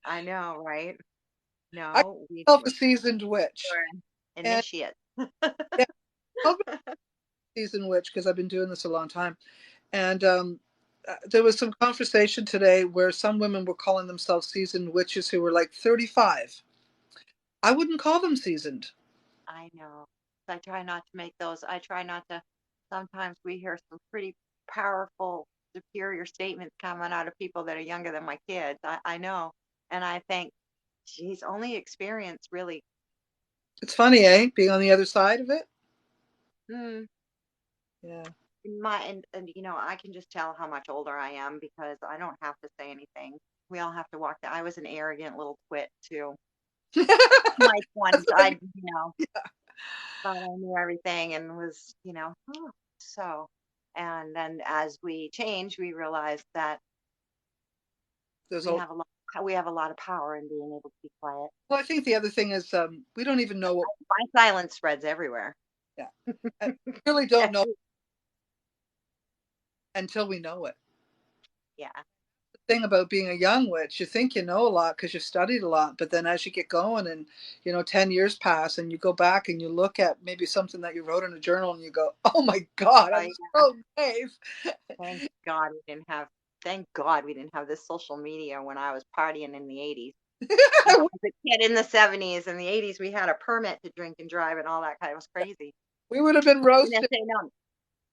B: I know, right?
A: I
B: No, we
A: call myself a seasoned witch,
B: were
A: and
B: initiate.
A: yeah, I'll be a seasoned witch because I've been doing this a long time. And there was some conversation today where some women were calling themselves seasoned witches who were like 35. I wouldn't call them seasoned.
B: I know. I try not to make those. I try not to. Sometimes we hear some pretty powerful, superior statements coming out of people that are younger than my kids. I know. And I think, geez, only experience really.
A: It's funny, eh? Being on the other side of it.
B: Hmm,
A: Yeah.
B: I can just tell how much older I am because I don't have to say anything. We all have to walk. I was an arrogant little twit too. My 20s,
A: That's what I mean.
B: thought I knew everything and was, oh, so. And then as we change, we realize that
A: There's
B: we
A: a,
B: have a lot, we have a lot of power in being able to be quiet.
A: well, I think the other thing is we don't even know what.
B: My silence spreads everywhere.
A: Yeah, we really don't know until we know it.
B: Yeah.
A: The thing about being a young witch, you think you know a lot because you've studied a lot, but then as you get going and 10 years pass and you go back and you look at maybe something that you wrote in a journal and you go, oh my God, I
B: I,
A: was so naive.
B: thank God we didn't have. Thank God we didn't have this social media when I was partying in the 80s. As a kid in the 70s and the 80s, we had a permit to drink and drive and all that kind of was crazy.
A: We would have been
B: And then
A: roasted.
B: say no.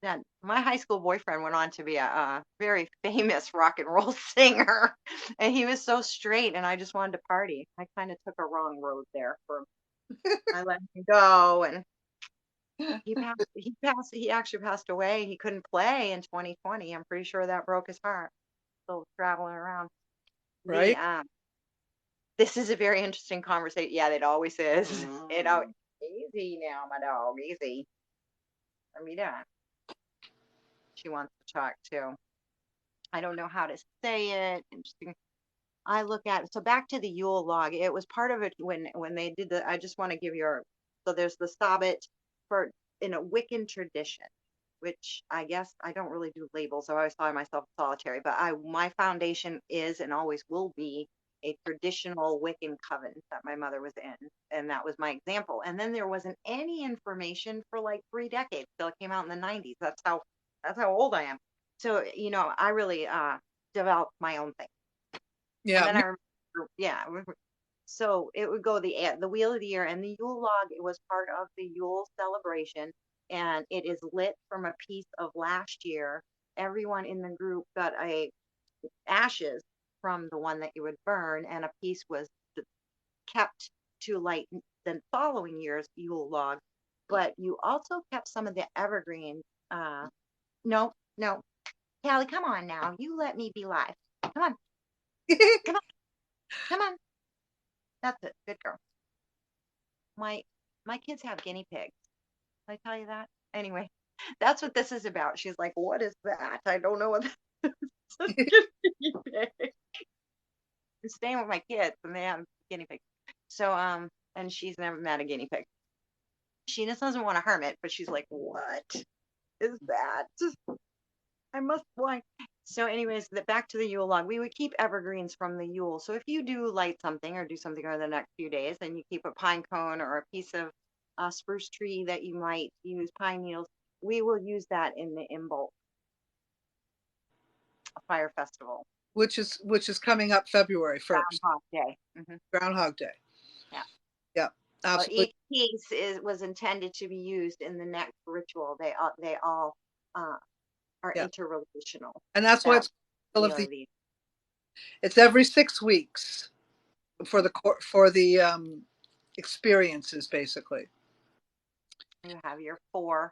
B: Then my high school boyfriend went on to be a very famous rock and roll singer, and he was so straight, and I just wanted to party. I kind of took a wrong road there. I let him go, and he passed. He passed. He actually passed away. He couldn't play in 2020. I'm pretty sure that broke his heart. Still traveling around. The
A: Right?
B: This is a very interesting conversation. Yeah, it always is. Easy now, my dog. Easy. Let me down. She wants to talk too. I don't know how to say it. Interesting. I look at so back to the Yule log. It was part of it when they did the. I just want to give your so there's the Sabbat for in a Wiccan tradition, which I guess I don't really do labels. So I always call myself solitary, but I my foundation is and always will be a traditional Wiccan coven that my mother was in, and that was my example. And then there wasn't any information for like 3 decades till it came out in the 90s. That's how old I am. So I really developed my own thing. And
A: Yeah.
B: then I remember, yeah. So it would go the wheel of the year and the Yule log. It was part of the Yule celebration, and it is lit from a piece of last year. Everyone in the group got a ashes from the one that you would burn, and a piece was kept to light the following year's Yule log. But you also kept some of the evergreens. No, no, Callie, come on now. You let me be live. Come on, come on, come on. That's it. Good girl. My my kids have guinea pigs. Did I tell you that? Anyway, that's what this is about. She's like, what is that? I don't know what that is. Guinea pig. I'm staying with my kids and they have guinea pigs. So and she's never met a guinea pig. She just doesn't want to harm it, but she's like, what? is that? I must like. So, anyways, back to the Yule log. We would keep evergreens from the Yule. So, if you do light something or do something over the next few days, and you keep a pine cone or a piece of spruce tree that you might use pine needles, we will use that in the Imbolc Fire Festival,
A: which is coming up February 1st,
B: Groundhog Day.
A: Groundhog Day.
B: Yeah.
A: Yeah,
B: Well,
A: absolutely.
B: each piece was intended to be used in the next ritual. They all uh, are
A: Yeah,
B: interrelational.
A: and that's why
B: That
A: it's all
B: we
A: of
B: are
A: the.
B: these.
A: It's every 6 weeks for the experiences, basically.
B: You have your four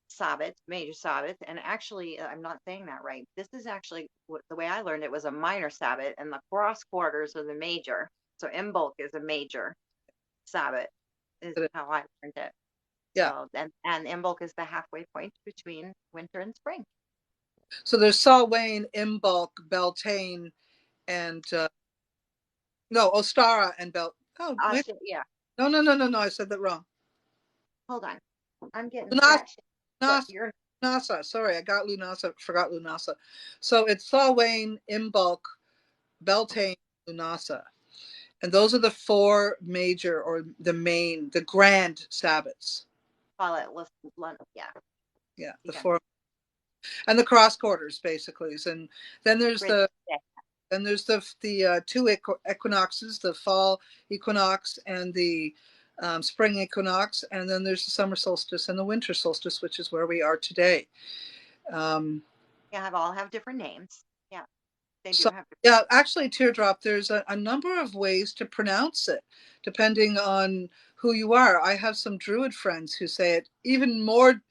B: Sabbats, major Sabbats, and actually, I'm not saying that right. This is actually the way I learned it was a minor Sabbat, and the cross quarters are the major. So Imbolc is a major Sabbat, is how I learned it.
A: Yeah.
B: So and Imbolc is the halfway point between winter and spring.
A: So there's Salwain, Imbolc, Beltane, and no, Ostara and Oh, wait.
B: Yeah.
A: No, no, no, no, no. I said that wrong.
B: Hold on, I'm getting
A: Lunasa.
B: scratched. But
A: Lunasa.
B: you're
A: Lunasa. Sorry, I got Lunasa. Forgot Lunasa. So it's Salwain, Imbolc, Beltane, Lunasa. And those are the four major, or the grand Sabbats.
B: call it yeah.
A: Yeah, the
B: Yeah.
A: four. And the cross quarters, basically. And then there's
B: Bridge
A: the
B: day.
A: then there's the two equinoxes, the fall equinox and the spring equinox, and then there's the summer solstice and the winter solstice, which is where we are today. Um,
B: Yeah, all have different names. Yeah, they do
A: so
B: have.
A: yeah, actually, Teardrop, there's a number of ways to pronounce it, depending on who you are. I have some Druid friends who say it even more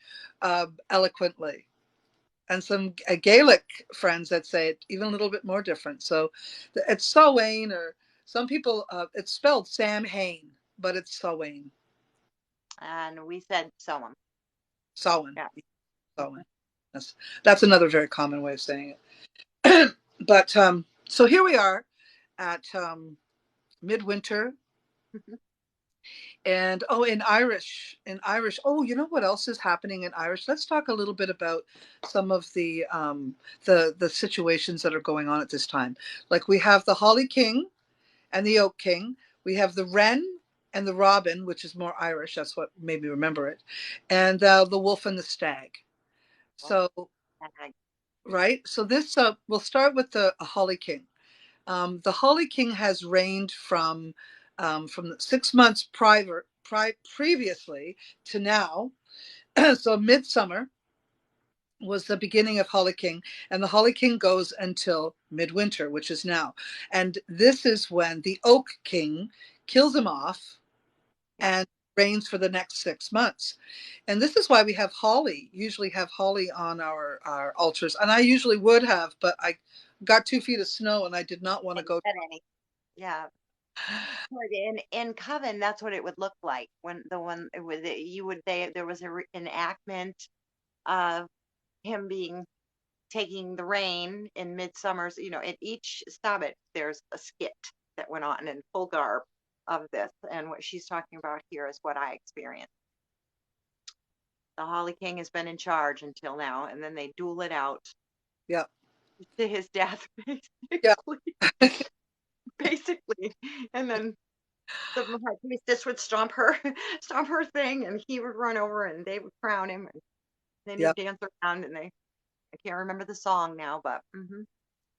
A: eloquently, and some Gaelic friends that say it even a little bit more different. So it's Sawain, or some people, it's spelled Sam Hain, but it's Sawain.
B: And we said Solemn.
A: Samhain.
B: Yeah.
A: Samhain. That's another very common way of saying it. But so here we are at Midwinter. And oh, in Irish, oh, you know what else is happening in Irish? Let's talk a little bit about some of the situations that are going on at this time. Like we have the Holly King and the Oak King. We have the Wren and the Robin, which is more Irish. That's what made me remember it. And the Wolf and the Stag.
B: Well,
A: So
B: and
A: right. So this we'll start with the Holly King. The Holly King has reigned from 6 months previously to now. So midsummer was the beginning of Holly King, and the Holly King goes until midwinter, which is now. And this is when the Oak King kills him off
B: yeah,
A: and reigns for the next 6 months. And this is why we have holly, usually have holly on our altars. And I usually would have, but I got 2 feet of snow and I did not want to
B: and
A: go.
B: said any. Yeah. But in Coven, that's what it would look like when the one it was you would they there was a enactment of him being taking the reign in Midsummer's. At each Sabbath there's a skit that went on in full garb of this, and what she's talking about here is what I experienced. The Holly King has been in charge until now, and then they duel it out
A: Yeah.
B: to his death,
A: Yeah.
B: basically. Basically, and then the high priestess would stomp her, stomp her thing, and he would run over, and they would crown him, and then
A: Yeah.
B: he'd dance around, and I can't remember the song now, but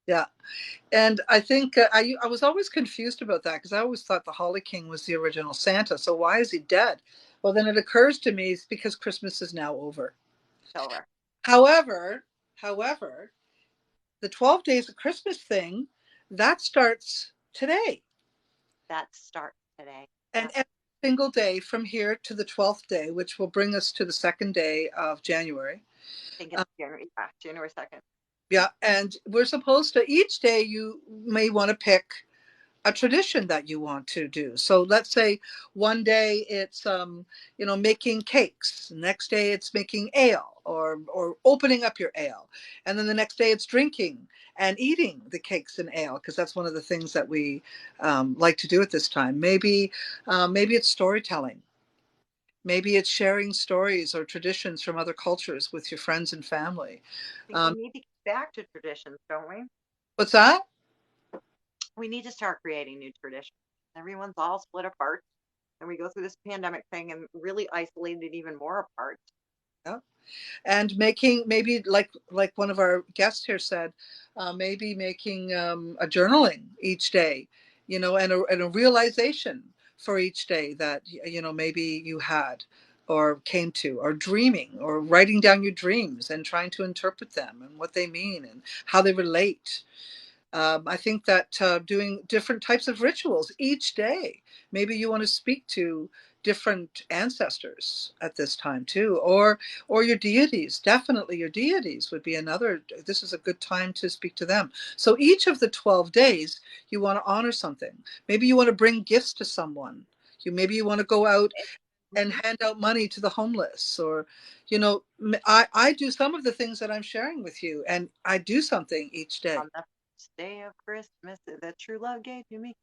A: Yeah. And I think I was always confused about that because I always thought the Holly King was the original Santa. So why is he dead? Well, then it occurs to me it's because Christmas is now over.
B: it's over.
A: However, however, the 12 days of Christmas thing, that starts today.
B: That starts today. Yeah,
A: And every single day from here to the 12th day, which will bring us to the second day of January.
B: I think it's
A: Uh,
B: January, yeah, January 2nd.
A: yeah. And we're supposed to, each day you may want to pick a tradition that you want to do. So let's say one day it's making cakes. Next day it's making ale or opening up your ale. And then the next day it's drinking and eating the cakes and ale because that's one of the things that we like to do at this time. Maybe it's storytelling. Maybe it's sharing stories or traditions from other cultures with your friends and family.
B: I think we need to get back to traditions, don't we?
A: What's that?
B: We need to start creating new traditions. Everyone's all split apart, and we go through this pandemic thing and really isolated even more apart.
A: Yeah. And making, maybe like one of our guests here said, maybe making a journaling each day, and a realization for each day that maybe you had or came to, or dreaming, or writing down your dreams and trying to interpret them and what they mean and how they relate. I think that doing different types of rituals each day. Maybe you want to speak to different ancestors at this time too, or your deities. Definitely, your deities would be another. This is a good time to speak to them. So each of the 12 days, you want to honor something. Maybe you want to bring gifts to someone. Maybe you want to go out and
B: Mm-hmm.
A: hand out money to the homeless, or I do some of the things that I'm sharing with you, and I do something each day.
B: On the first day of Christmas, that true love gave to me.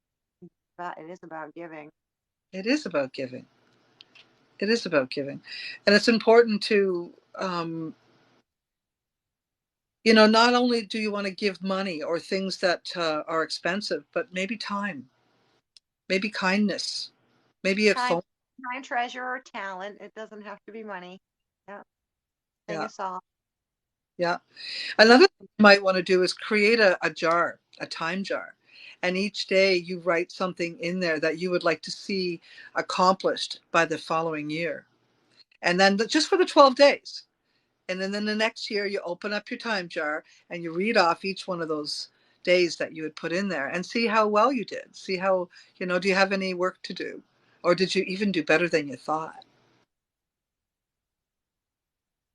B: But it is about giving.
A: It is about giving. It is about giving. And it's important to, not only do you want to give money or things that are expensive, but maybe time, maybe kindness, maybe a
B: Time,
A: phone.
B: time, treasure, or talent. It doesn't have to be money. Yeah, sing
A: Yeah.
B: a song.
A: Yeah. Another thing you might want to do is create a jar, a time jar. And each day you write something in there that you would like to see accomplished by the following year. And then just for the 12 days. And then the next year, you open up your time jar and you read off each one of those days that you had put in there and see how well you did. See how, do you have any work to do? Or did you even do better than you thought?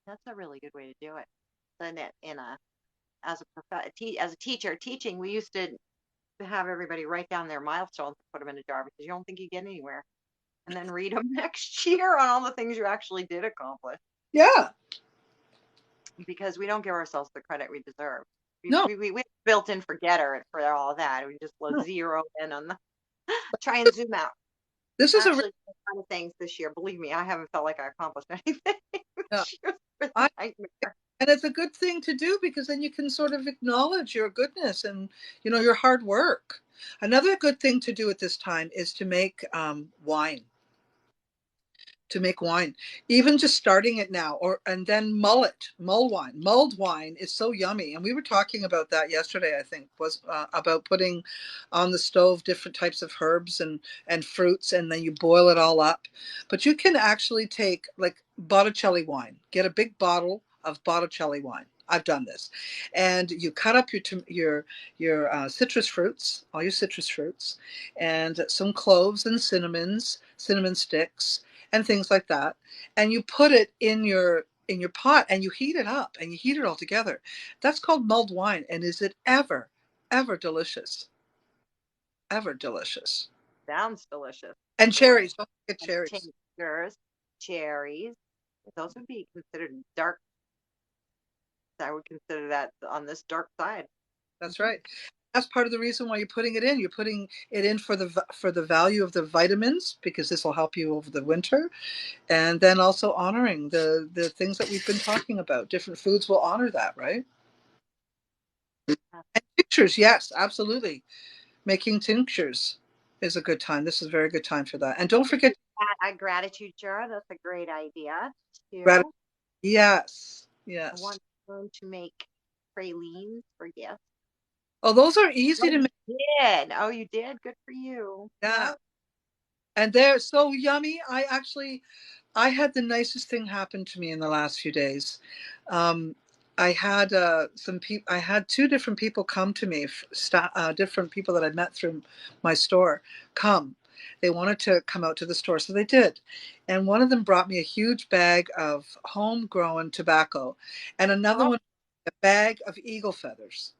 B: That's a really good way to do it. Then in a as a teacher teaching, we used to have everybody write down their milestones and put them in a jar because you don't think you get anywhere, and then read them next year on all the things you actually did accomplish.
A: Yeah.
B: Because we don't give ourselves the credit we deserve.
A: No,
B: We built in forgetter for all that. We just
A: no.
B: zero in on the try and zoom out.
A: This is
B: Actually, a ton of things this year. Believe me, I haven't felt like I accomplished anything
A: yeah.
B: this year. It's
A: I,
B: a nightmare.
A: and it's a good thing to do because then you can sort of acknowledge your goodness and, your hard work. Another good thing to do at this time is to make wine. To make wine, even just starting it now, and then mulled wine is so yummy. And we were talking about that yesterday, I think, was about putting on the stove different types of herbs and fruits, and then you boil it all up. But you can actually take like botticelli wine, get a big bottle of botticelli wine. I've done this, and you cut up your citrus fruits, all your citrus fruits, and some cloves and cinnamon sticks, and things like that, and you put it in your pot and you heat it up and you heat it all together. That's called mulled wine, and is it ever delicious? Ever delicious.
B: Sounds delicious.
A: And
B: Boy.
A: cherries, don't forget
B: And
A: cherries.
B: tinctures, cherries. Those would be considered dark. I would consider that on this dark side.
A: That's right. That's part of the reason why you're putting it in. You're putting it in for the value of the vitamins, because this will help you over the winter, and then also honoring the things that we've been talking about. Different foods will honor that, right? And tinctures, yes, absolutely. Making tinctures is a good time. This is a very good time for that. And don't forget
B: A gratitude jar. That's a great idea
A: gratitude.
B: too.
A: Yes,
B: I
A: yes.
B: want to learn to make pralines for gifts.
A: Oh, those are easy
B: Oh,
A: to
B: you
A: make.
B: did. Oh, you did. Good for you.
A: Yeah,
B: Yeah.
A: and they're so yummy. I had the nicest thing happen to me in the last few days. Um, I had I had two different people come to me, different people that I'd met through my store. Come, they wanted to come out to the store, so they did. And one of them brought me a huge bag of homegrown tobacco, and another
B: Oh,
A: one a bag of eagle feathers.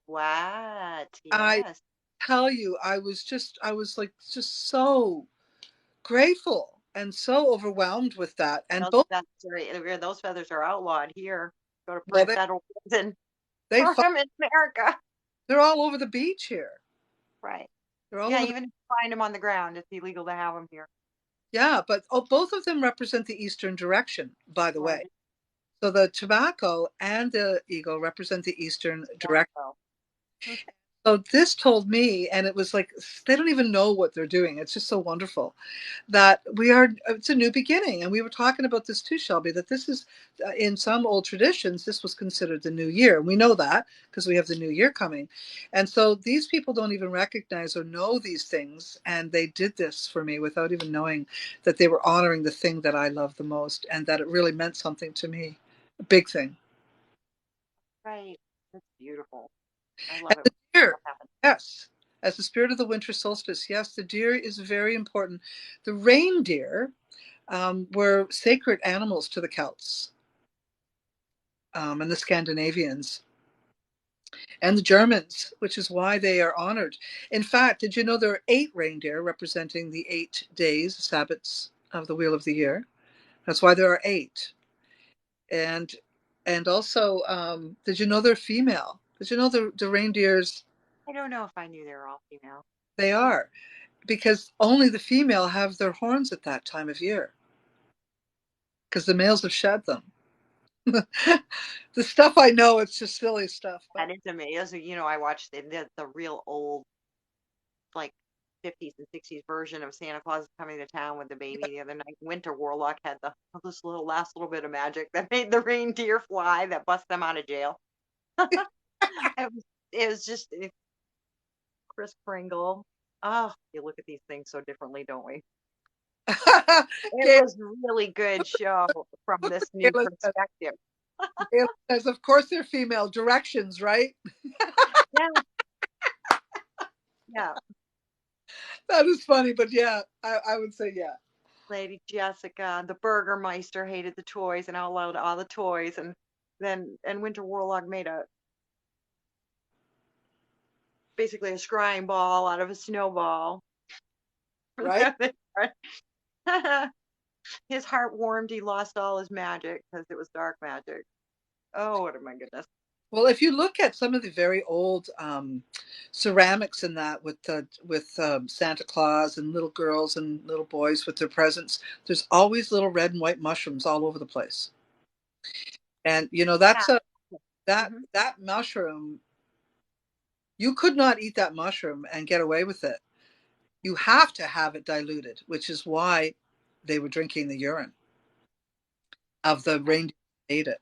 B: what?
A: I
B: Yes.
A: tell you, I was like just so grateful and so overwhelmed with that. And
B: Those
A: both,
B: those feathers are outlawed here. Go to
A: well,
B: federal prison
A: they
B: for them in America.
A: they're all over the beach here.
B: Right.
A: They're all
B: Yeah,
A: over the,
B: even if you find them on the ground, it's illegal to have them here.
A: Yeah, but both of them represent the eastern direction, by the
B: Oh, I
A: way.
B: didn't
A: So the tobacco and the eagle represent the eastern
B: see that
A: direction.
B: though. Hmm.
A: So this told me, and it was like they don't even know what they're doing. It's just so wonderful that it's a new beginning. And we were talking about this too, Shelby, that this is, in some old traditions, this was considered the new year. We know that because we have the new year coming. And so these people don't even recognize or know these things. And they did this for me without even knowing that they were honoring the thing that I love the most and that it really meant something to me. A big thing.
B: Right. That's beautiful. I
A: And
B: love it
A: the
B: when
A: deer,
B: stuff happens.
A: yes. As the spirit of the winter solstice, yes, the deer is very important. The reindeer were sacred animals to the Celts and the Scandinavians and the Germans, which is why they are honored. In fact, did you know there are 8 reindeer representing the 8 days, Sabbats of the wheel of the year? That's why there are 8. And also, did you know they're female? Did you know the reindeers?
B: I don't know if I knew they were all female.
A: They are, because only the female have their horns at that time of year, because the males have shed them. The stuff I know, it's just silly stuff, but
B: That is amazing. I watched the real old, like 50s and 60s version of Santa Claus is coming to town with the baby the other night. Winter Warlock had this little last little bit of magic that made the reindeer fly that bust them out of jail. It was just Chris Kringle. Oh, you look at these things so differently, don't we? It
A: Gail,
B: was really good show from this new
A: Gail says,
B: perspective.
A: Gail says, of course they're female directions, right?
B: Yeah, yeah.
A: That is funny, but yeah, I would say yeah.
B: Lady Jessica, the Burgermeister hated the toys and outlawed all the toys, and Winter Warlock made basically a scrying ball out of a snowball.
A: Right?
B: His heart warmed. He lost all his magic because it was dark magic. Oh, what my goodness!
A: Well, if you look at some of the very old ceramics in that with Santa Claus and little girls and little boys with their presents, there's always little red and white mushrooms all over the place. And
B: Yeah.
A: that's a that
B: Hmm.
A: that mushroom, you could not eat that mushroom and get away with it. You have to have it diluted, which is why they were drinking the urine of the reindeer that ate it.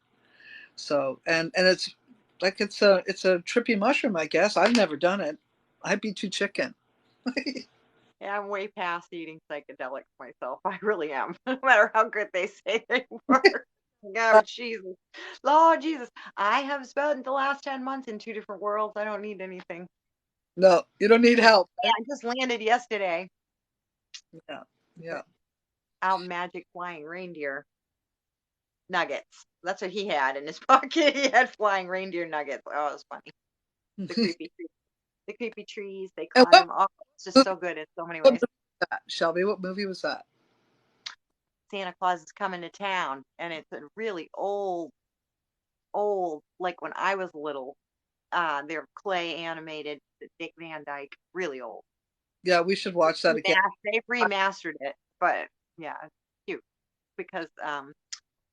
A: So and it's like it's a trippy mushroom, I guess. I've never done it. I'd be too chicken.
B: Yeah, I'm way past eating psychedelics myself. I really am. No matter how good they say they were. Oh, Jesus. Lord Jesus. I have spent the last 10 months in 2 different worlds. I don't need anything.
A: No, you don't need help.
B: Yeah, I just landed yesterday
A: Yeah,
B: with
A: yeah.
B: out magic flying reindeer nuggets. That's what he had in his pocket. He had flying reindeer nuggets. Oh, it was funny. The
A: And
B: creepy trees. The creepy trees. They caught
A: what
B: him. Oh, it's just
A: movie,
B: so good in so many
A: what
B: ways.
A: movie was that, Shelby? What movie was that?
B: Santa Claus is coming to town, and it's a really old, like when I was little. They're clay animated. Dick Van Dyke, really old.
A: Yeah, we should watch that again.
B: They've remastered it, but yeah, it's cute because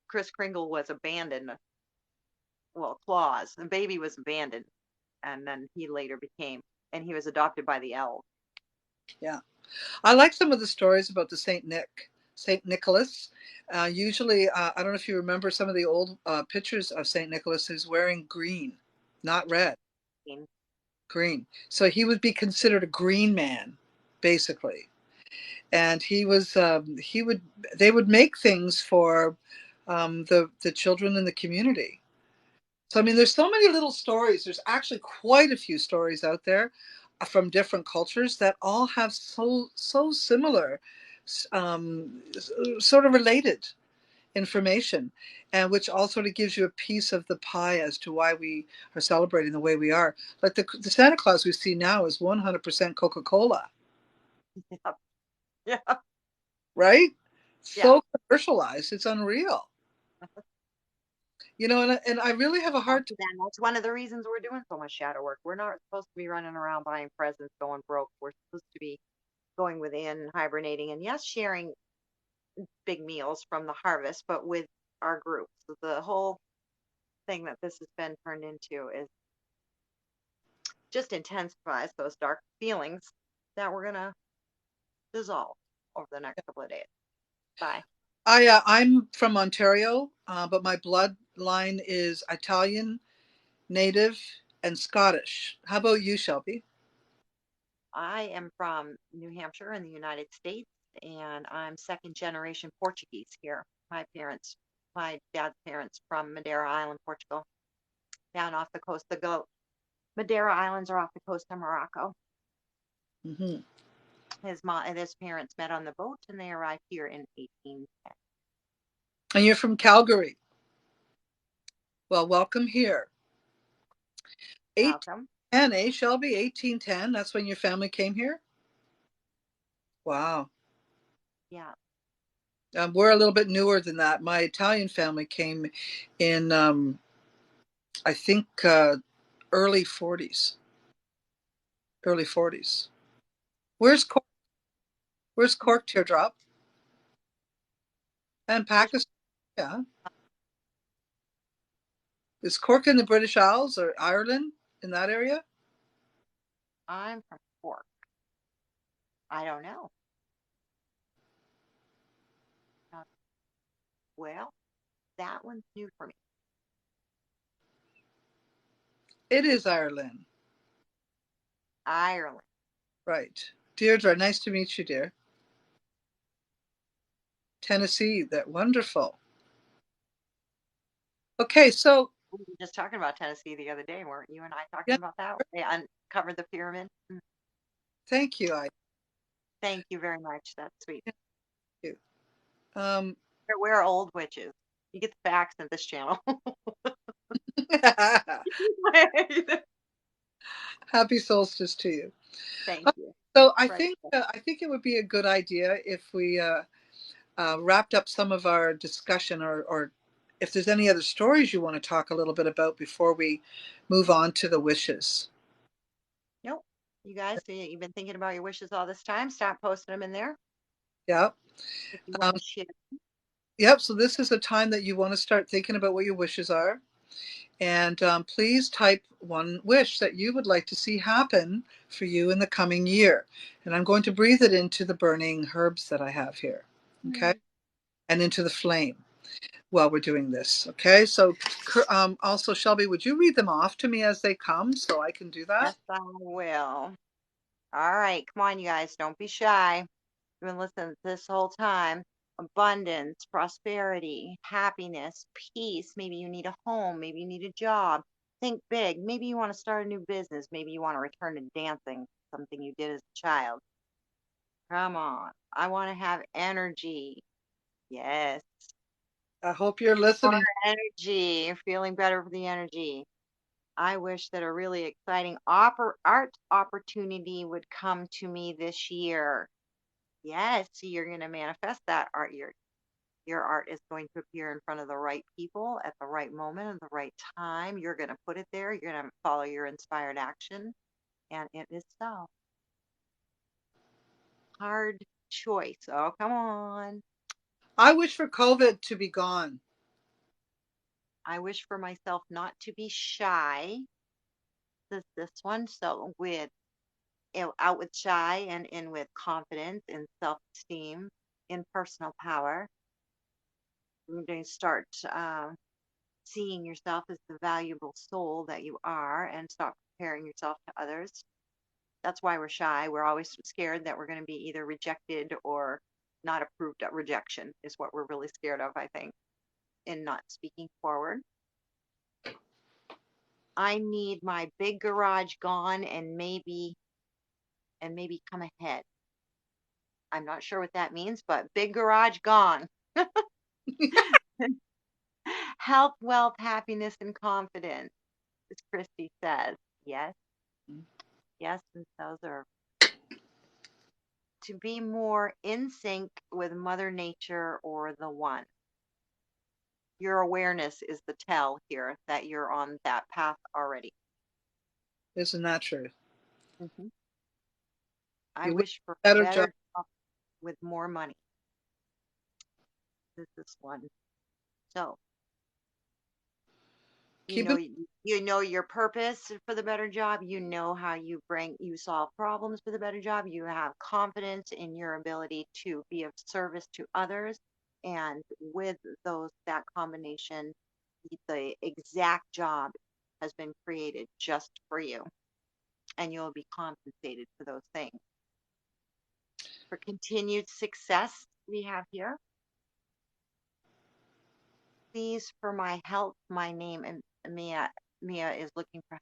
B: Chris Kringle was abandoned. Well, Claus, the baby was abandoned, and then he later became, and he was adopted by the elves.
A: Yeah, I like some of the stories about the Saint Nicholas. Usually, I don't know if you remember some of the old pictures of Saint Nicholas. Who's wearing green, not red. Green. So he would be considered a green man, basically. And he would they would make things for the children in the community. So I mean, there's so many little stories. There's actually quite a few stories out there from different cultures that all have so similar, um, sort of related information, and which all sort of gives you a piece of the pie as to why we are celebrating the way we are. Like the Santa Claus we see now is 100% Coca-Cola,
B: Yeah, yeah,
A: right?
B: yeah.
A: So commercialized, it's unreal. And I really have a hard time.
B: Then that's one of the reasons we're doing so much shadow work. We're not supposed to be running around buying presents, going broke. We're supposed to be going within, hibernating, and yes, sharing. big meals from the harvest, but with our group. So the whole thing that this has been turned into is just intensifies those dark feelings that we're gonna dissolve over the next couple of days. Bye.
A: I'm from Ontario, but my bloodline is Italian, Native, and Scottish. How about you, Shelby?
B: I am from New Hampshire in the United States, and I'm second generation Portuguese here. My dad's parents from Madeira Island, Portugal, down off the coast. The Madeira Islands are off the coast of Morocco.
A: Hmm.
B: His mom and his parents met on the boat, and they arrived here in 1810.
A: And you're from Calgary. Well, welcome here.
B: Welcome.
A: 1810, eh, Shelby? 1810. That's when your family came here? Wow.
B: Yeah,
A: We're a little bit newer than that. My Italian family came in, I think, early 40s. Early 40s. Where's Cork? Where's Cork Teardrop? And
B: British.
A: Pakistan? Yeah. Is Cork in the British Isles or Ireland, in that area?
B: I'm from Cork. I don't know. Uh, Well, that one's new for me.
A: It is Ireland.
B: Ireland.
A: Right. Deirdre, nice to meet you, dear. Tennessee, that wonderful. Okay, so
B: We were just talking about Tennessee the other day, weren't you and I talking
A: yeah,
B: about that? They uncovered the pyramid.
A: thank you. I
B: Thank you very much. That's sweet.
A: thank you. Um,
B: We're old witches. You get the facts in this channel.
A: happy solstice to you.
B: Thank you.
A: So
B: Right.
A: I think it would be a good idea if we wrapped up some of our discussion, or if there's any other stories you want to talk a little bit about before we move on to the wishes.
B: Nope. You guys, you've been thinking about your wishes all this time. Stop posting them in there
A: Yeah.
B: if you want
A: Um,
B: to share.
A: yep. So this is a time that you want to start thinking about what your wishes are. And please type one wish that you would like to see happen for you in the coming year. And I'm going to breathe it into the burning herbs that I have here. Okay.
B: Mm.
A: And into the flame while we're doing this. Okay. So also, Shelby, would you read them off to me as they come so I can do
B: Yes,
A: that?
B: I will. All right. Come on, you guys. Don't be shy. You've been listening this whole time. Abundance, prosperity, happiness, peace. Maybe you need a home. Maybe you need a job. Think big. Maybe you want to start a new business. Maybe you want to return to dancing, something you did as a child. Come on. I want to have energy. Yes.
A: I hope you're
B: More
A: listening.
B: energy. Feeling better for the energy. I wish that a really exciting art opportunity would come to me this year. Yes, so you're going to manifest that art. Your art is going to appear in front of the right people at the right moment and the right time. You're going to put it there. You're going to follow your inspired action, and it is so. Hard choice. Oh, come on.
A: I wish for COVID to be gone.
B: I wish for myself not to be shy. This one. So with out with shy and in with confidence and self-esteem in personal power. You're going to start seeing yourself as the valuable soul that you are and stop comparing yourself to others. That's why we're shy. We're always scared that we're going to be either rejected or not approved of. Rejection is what we're really scared of, I think, in not speaking forward. I need my big garage gone and maybe come ahead. I'm not sure what that means, but big garage gone. Health, wealth, happiness, and confidence, as Christy says. Yes, yes, and those are to be more in sync with Mother Nature or the One. Your awareness is the tell here that you're on that path already.
A: Isn't that true?
B: Hmm. I
A: You wish
B: wish for
A: a better job.
B: better job with more money. This is one. So
A: Keep it
B: you know your purpose for the better job. You know how you solve problems for the better job. You have confidence in your ability to be of service to others. And with that combination, the exact job has been created just for you, and you'll be compensated for those things. For continued success, we have here, please, for my health, my name, and Mia is looking for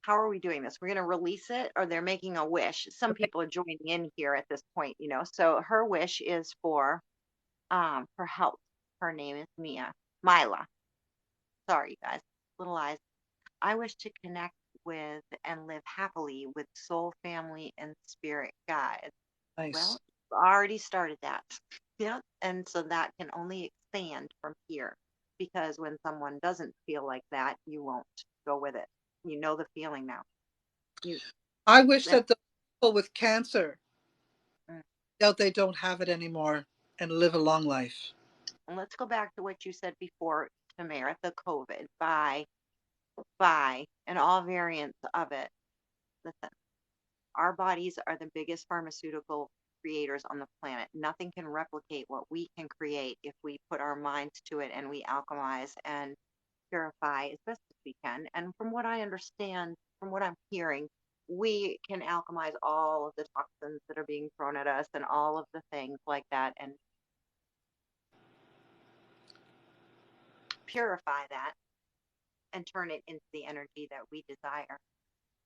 B: how are we doing this? We're going to release it, or they're making a wish. Some people are joining in here at this point, So her wish is for health. Her name is Mila. Sorry, guys. Little eyes. I wish to connect with and live happily with soul, family, and spirit guides.
A: nice.
B: Well, already started that. Yeah. And so that can only expand from here, because when someone doesn't feel like that, you won't go with it. You know the feeling now. You
A: I wish
B: and,
A: that the people with cancer
B: mm,
A: felt they don't have it anymore and live a long life.
B: and let's go back to what you said before, Tamara, the COVID. Bye, and all variants of it. Listen, our bodies are the biggest pharmaceutical creators on the planet. Nothing can replicate what we can create if we put our minds to it and we alchemize and purify as best as we can. And from what I understand, from what I'm hearing, we can alchemize all of the toxins that are being thrown at us and all of the things like that and purify that and turn it into the energy that we desire.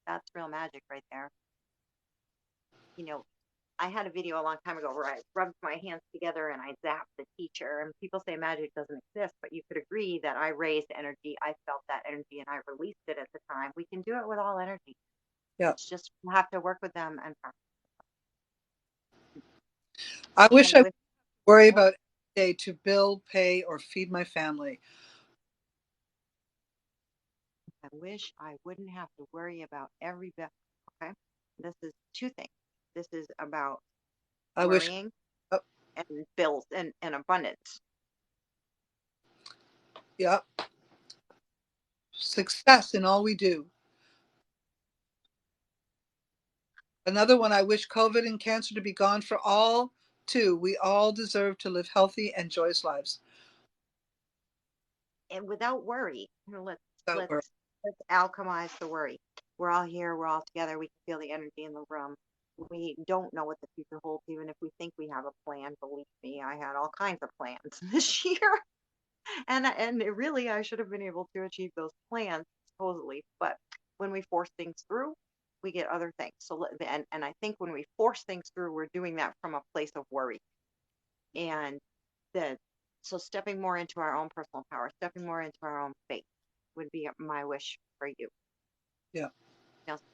B: That's real magic right there. You know, I had a video a long time ago where I rubbed my hands together and I zapped the teacher. And people say magic doesn't exist, but you could agree that I raised energy. I felt that energy and I released it at the time. We can do it with all energy.
A: Yeah.
B: It's just we'll have to work with them and
A: I wish I
B: and
A: would
B: with
A: worry
B: oh,
A: about every day to build, pay, or feed my family.
B: I wish I wouldn't have to worry about every bit. Okay. This is two things. This is about
A: I wish,
B: worrying
A: oh,
B: and bills and abundance.
A: yeah, success in all we do. Another one, I wish COVID and cancer to be gone for all too. We all deserve to live healthy and joyous lives.
B: And without worry. Let's
A: Without worry.
B: let's let's alchemize the worry. We're all here. We're all together. We can feel the energy in the room. We don't know what the future holds, even if we think we have a plan. Believe me, I had all kinds of plans this year, and really, I should have been able to achieve those plans supposedly. But when we force things through, we get other things. So, and I think when we force things through, we're doing that from a place of worry. And the so stepping more into our own personal power, stepping more into our own faith would be my wish for you.
A: Yeah.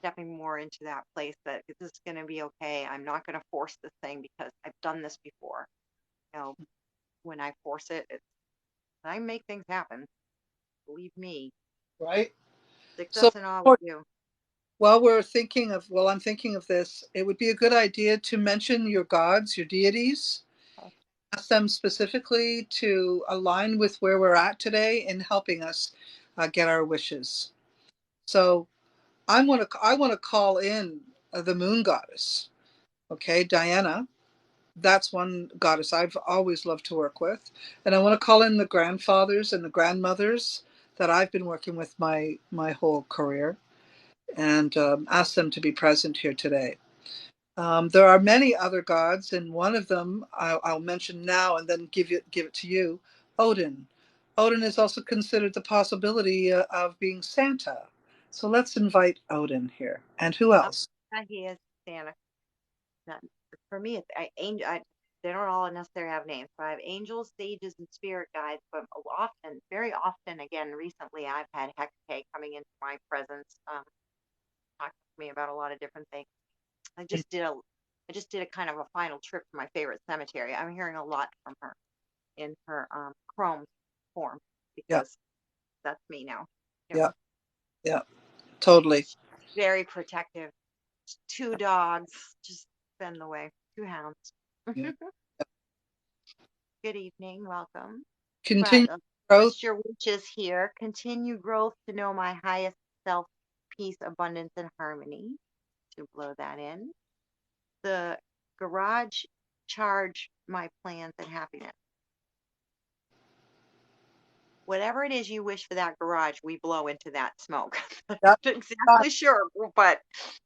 B: Stepping more into that place that this is going to be okay. I'm not going to force this thing because I've done this before. You know, when I force it, I make things happen. Believe me,
A: Right. So
B: success in all we do.
A: while I'm thinking of this, it would be a good idea to mention your gods, your deities, ask them specifically to align with where we're at today in helping us get our wishes. So I want to call in the moon goddess. Okay, Diana. That's one goddess I've always loved to work with, and I want to call in the grandfathers and the grandmothers that I've been working with my whole career, and ask them to be present here today. There are many other gods, and one of them I'll mention now and then give it to you. Odin. Odin is also considered the possibility of being Santa. So let's invite Odin here. And who
B: Oh,
A: else?
B: he is Santa. Not, for me, it's they don't all necessarily have names, but I have angels, sages, and spirit guides. But often, very often, again, recently, I've had Hecate coming into my presence, talking to me about a lot of different things. I just did a I just did a kind of a final trip to my favorite cemetery. I'm hearing a lot from her in her Chrome form
A: Yeah,
B: because that's me now. You
A: yeah,
B: know,
A: yeah, totally.
B: very protective. Two dogs just fend the way. Two hounds.
A: Yeah.
B: Good evening. Welcome. But
A: Continue growth.
B: list your wishes here. Continue growth to know my highest self, peace, abundance, and harmony. To blow that in. The garage, charge my plans and happiness. Whatever it is you wish for that garage, we blow into that smoke. I'm
A: Yep.
B: not exactly sure, but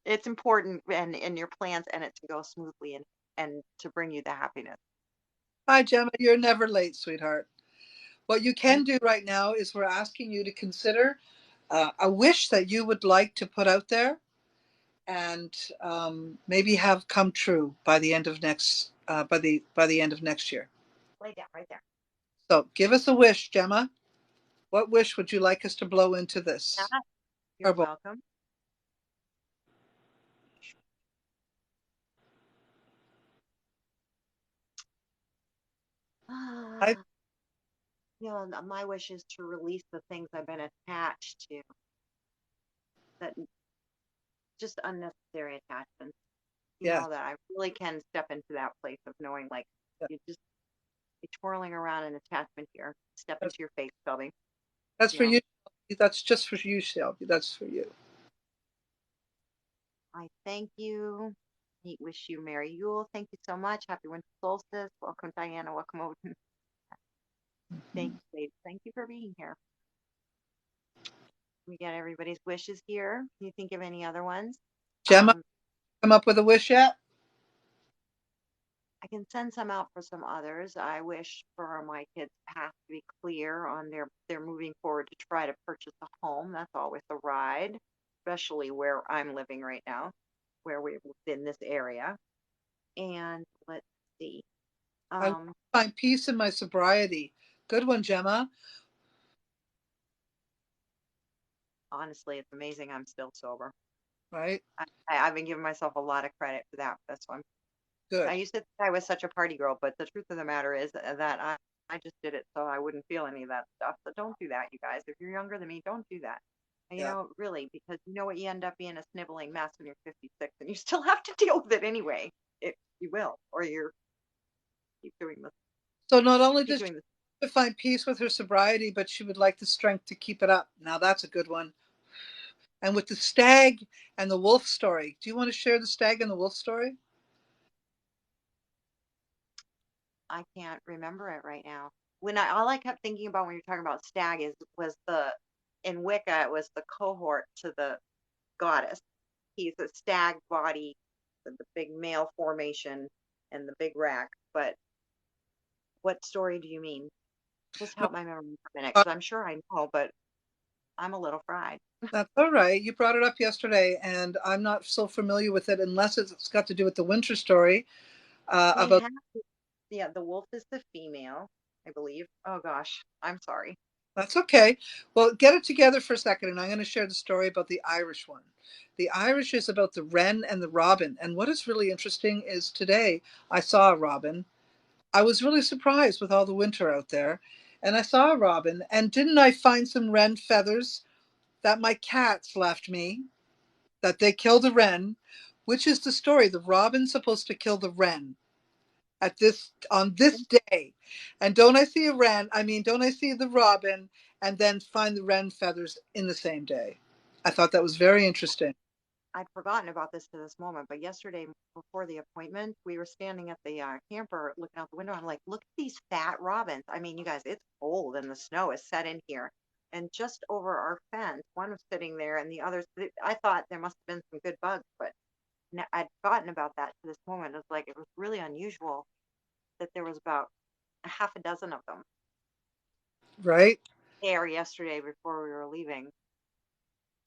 B: it's important in your plans and it to go smoothly and to bring you the happiness.
A: Hi, Gemma. You're never late, sweetheart. What you can do right now is we're asking you to consider a wish that you would like to put out there and maybe have come true by the end of by the end of next year.
B: Lay down right there.
A: So give us a wish, Gemma. What wish would you like us to blow into this?
B: You're
A: Herbal.
B: welcome.
A: I,
B: My wish is to release the things I've been attached to, that just unnecessary attachments.
A: yeah,
B: That I really can step into that place of knowing, like,
A: yeah.
B: you just you're twirling around an attachment here. Step
A: That's,
B: into your face, Shelby.
A: that's
B: You
A: for
B: know,
A: you. That's just for you, Shelby. That's for you.
B: I thank you. Wish you Merry Yule. Thank you so much. Happy Winter Solstice. Welcome, Diana. Welcome, Odin. Thank you, ladies. Thank you for being here. We got everybody's wishes here. Can you think of any other ones?
A: Gemma, come up with a wish yet?
B: I can send some out for some others. I wish for my kids' path to be clear on their moving forward to try to purchase a home. That's always a ride, especially where I'm living right now, where we've lived in this area. And let's see.
A: I
B: Um,
A: find peace in my sobriety. Good one, Gemma.
B: Honestly, it's amazing I'm still sober.
A: Right?
B: I've been giving myself a lot of credit for that. That's why I
A: Good.
B: used to think I was such a party girl, but the truth of the matter is that I just did it so I wouldn't feel any of that stuff. So don't do that, you guys. If you're younger than me, don't do that.
A: Yeah.
B: Really, because you know what, you end up being a sniveling mess when you're 56, and you still have to deal with it anyway. You will, or you're keep doing this,
A: So not only
B: keep
A: does
B: doing this.
A: she find peace with her sobriety, but she would like the strength to keep it up. Now that's a good one. And with the stag and the wolf story, do you want to share the stag and the wolf story?
B: I can't remember it right now. All I kept thinking about when you're talking about stag was the in Wicca it was the cohort to the goddess. He's a stag body, the big male formation and the big rack. But what story do you mean? Just
A: No,
B: help my memory for a minute,
A: uh,
B: because I'm sure I know, but I'm a little fried.
A: that's all right. You brought it up yesterday, and I'm not so familiar with it unless it's got to do with the winter story
B: They
A: about.
B: have, yeah, the wolf is the female, I believe. Oh gosh, I'm sorry.
A: That's okay. Well, get it together for a second, and I'm going to share the story about the Irish one. The Irish is about the wren and the robin. And what is really interesting is today I saw a robin. I was really surprised with all the winter out there. And I saw a robin, and didn't I find some wren feathers that my cats left me? That they killed a wren, which is the story. The robin's supposed to kill the wren at this on this day. And don't I see a wren? I mean, don't I see the robin and then find the wren feathers in the same day? I thought that was very interesting.
B: I'd forgotten about this to this moment, but yesterday before the appointment, we were standing at the camper looking out the window. I'm like, look at these fat robins. I mean, you guys, it's cold and the snow is set in here. And just over our fence, one was sitting there and the others, I thought there must have been some good bugs, but I'd forgotten about that to this moment. It was like, it was really unusual that there was about a half a dozen of them
A: Right?
B: there yesterday before we were leaving.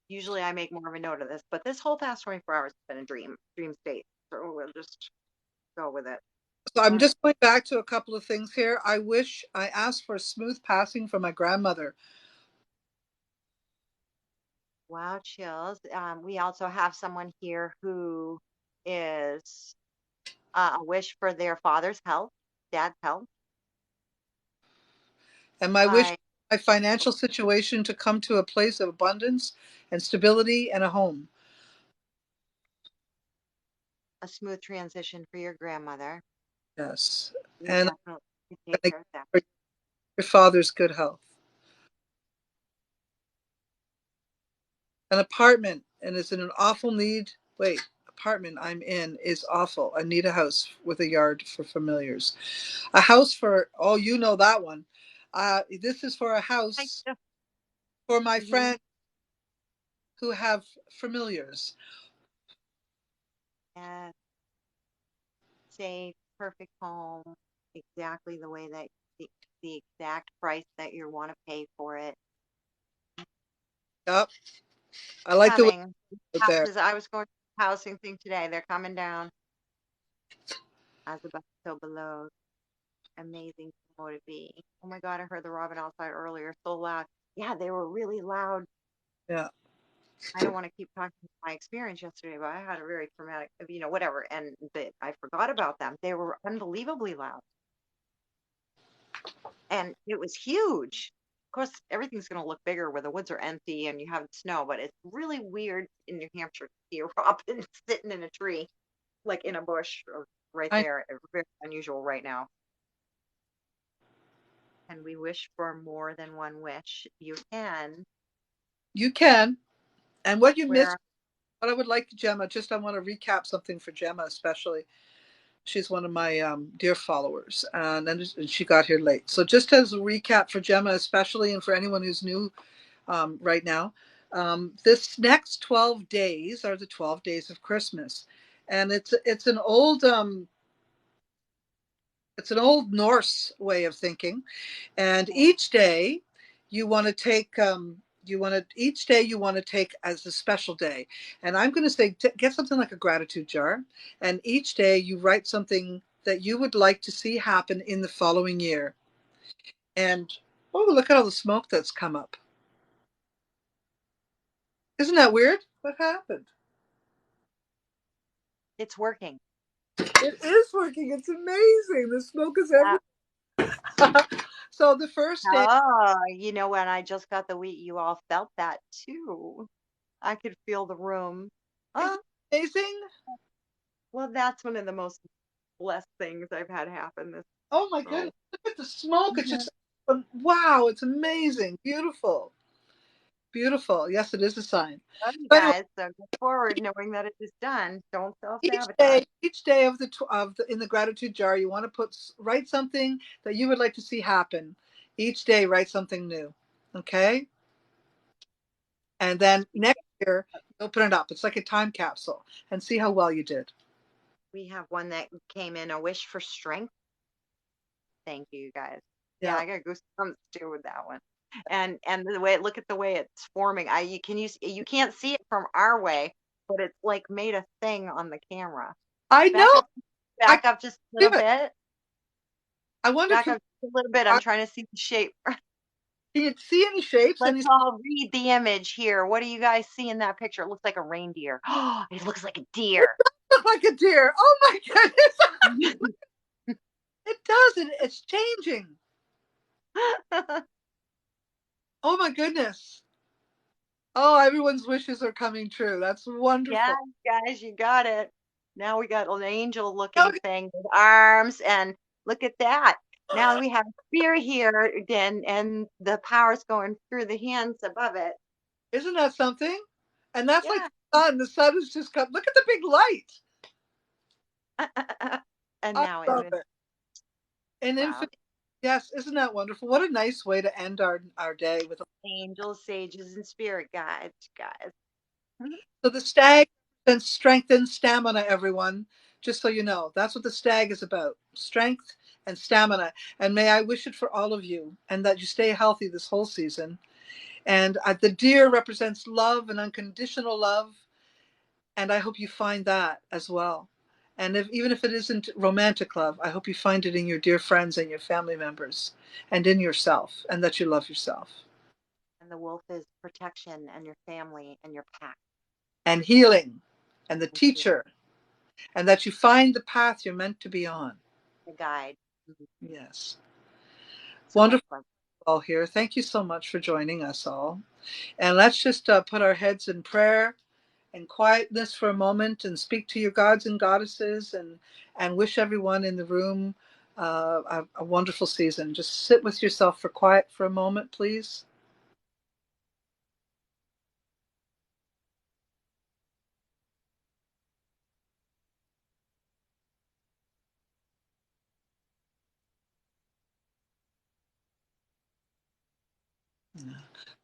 B: Usually I make more of a note of this, but this whole past 24 hours has been a dream state. So we'll just go with it.
A: So I'm
B: Uh,
A: just going back to a couple of things here. I asked for a smooth passing from my grandmother.
B: wow, chills. We also have someone here who is a wish for their father's health, dad's health.
A: And my wish
B: I
A: is my financial situation to come to a place of abundance and stability and a home.
B: A smooth transition for your grandmother.
A: Yes.
B: We
A: And
B: definitely can take
A: I
B: care of that.
A: for your father's good health. An apartment and is in an awful need. Wait, apartment I'm in is awful. I need a house with a yard for familiars. A house for, oh, you know that one. This is for a
B: I
A: house
B: just,
A: for my
B: mhm.
A: friends who have familiars.
B: Yeah, safe, perfect home, exactly the way that the exact price that you want to pay for it.
A: Yep. I like the way
B: Coming.
A: out there.
B: Houses. I was going to the housing thing today. They're coming down as above, so below. Amazing to be. Oh my God, I heard the robin outside earlier, so loud. Yeah, they were really loud.
A: Yeah.
B: I don't want to keep talking about my experience yesterday, but I had a very traumatic, whatever, and I forgot about them. They were unbelievably loud, and it was huge. Of course, everything's going to look bigger where the woods are empty and you have snow, but it's really weird in New Hampshire to see a robin sitting in a tree, like in a bush or right
A: I
B: there. Very unusual right now. And we wish for more than one wish. You can.
A: You can. And what you
B: Where
A: missed, what I would like Gemma, just I want to recap something for Gemma especially. She's one of my dear followers, and she got here late. So just as a recap for Gemma especially, and for anyone who's new right now, this next 12 days are the 12 days of Christmas, and it's an old Norse way of thinking. And each day you want to take each day you want to take as a special day. And I'm going to say get something like a gratitude jar, and each day you write something that you would like to see happen in the following year. And oh, look at all the smoke that's come up. Isn't that weird? What happened?
B: it's working.
A: It is working. It's amazing. The smoke is
B: Yeah.
A: everywhere. So the first day,
B: Oh, when I just got the wheat, you all felt that too. I could feel the room.
A: isn't
B: Oh,
A: it amazing?
B: well, that's one of the most blessed things I've had happen this
A: Oh my
B: so.
A: goodness. Look at the smoke. It's
B: Mhm.
A: just, wow, it's amazing. Beautiful. Beautiful. Yes, it is a sign.
B: Love you
A: So anyway,
B: guys. So go forward knowing that it is done. Don't
A: each
B: self-sabotage.
A: day, of the in the gratitude jar, you want to write something that you would like to see happen. Each day, write something new. Okay? And then next year, open it up. It's like a time capsule and see how well you did.
B: We have one that came in, a wish for strength. Thank you, guys. Yeah,
A: Yeah.
B: I got goosebumps too with that one. And the way look at the way it's forming. You can't see it from our way, but it's like made a thing on the camera.
A: I know.
B: Back up,
A: I
B: back up just a
A: can
B: little
A: do it.
B: bit.
A: I wonder if
B: Back
A: you
B: up just a little bit. I'm trying to see the shape.
A: can you see any shapes,
B: Let's
A: any
B: all read the image here. What do you guys see in that picture? It looks like a reindeer. Oh, it looks like a deer.
A: like a deer. Oh my goodness. It does. It's changing. Oh my goodness. Oh, everyone's wishes are coming true. That's
B: Yeah,
A: wonderful.
B: guys, you got it. Now we got an angel looking
A: Okay,
B: thing with arms, and look at that. Now we have spear here, and the power's going through the hands above it.
A: isn't that something? And that's like
B: Yeah.
A: the sun. The sun has just come. Look at the big light.
B: And
A: I
B: now it
A: love
B: went
A: it. An
B: cloud.
A: infinite. Yes, isn't that wonderful? What a nice way to end our day with.
B: Angels, sages, and spirit guides, guys. Mhm.
A: So the stag then strengthens stamina, everyone. Just so you know, that's what the stag is about: strength and stamina. And may I wish it for all of you, and that you stay healthy this whole season. And the deer represents love and unconditional love. And I hope you find that as well. And even if it isn't romantic love, I hope you find it in your dear friends and your family members and in yourself, and that you love yourself.
B: And the wolf is protection and your family and your pack
A: And healing and the
B: and you,
A: teacher, and that you find the path you're meant to be on.
B: the guide. Mhm.
A: Yes.
B: So much
A: Wonderful
B: fun.
A: all here. Thank you so much for joining us all. And let's just put our heads in prayer and quietness for a moment and speak to your gods and goddesses, and wish everyone in the room a wonderful season. Just sit with yourself for quiet for a moment, please.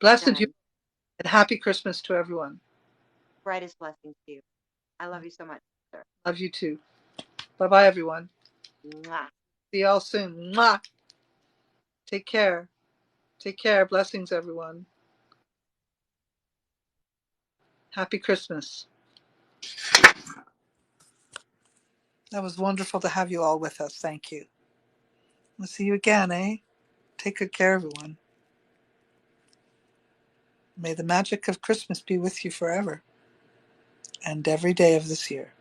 A: Blessed you
B: Done.
A: and happy Christmas to everyone.
B: Brightest blessings to you. I love you so much, sir.
A: Love you too. Bye bye, everyone.
B: Mwah.
A: See y'all soon. Mwah. Take care. Take care. Blessings, everyone. Happy Christmas. That was wonderful to have you all with us. Thank you. We'll see you again, eh? Take good care, everyone. May the magic of Christmas be with you forever and every day of this year.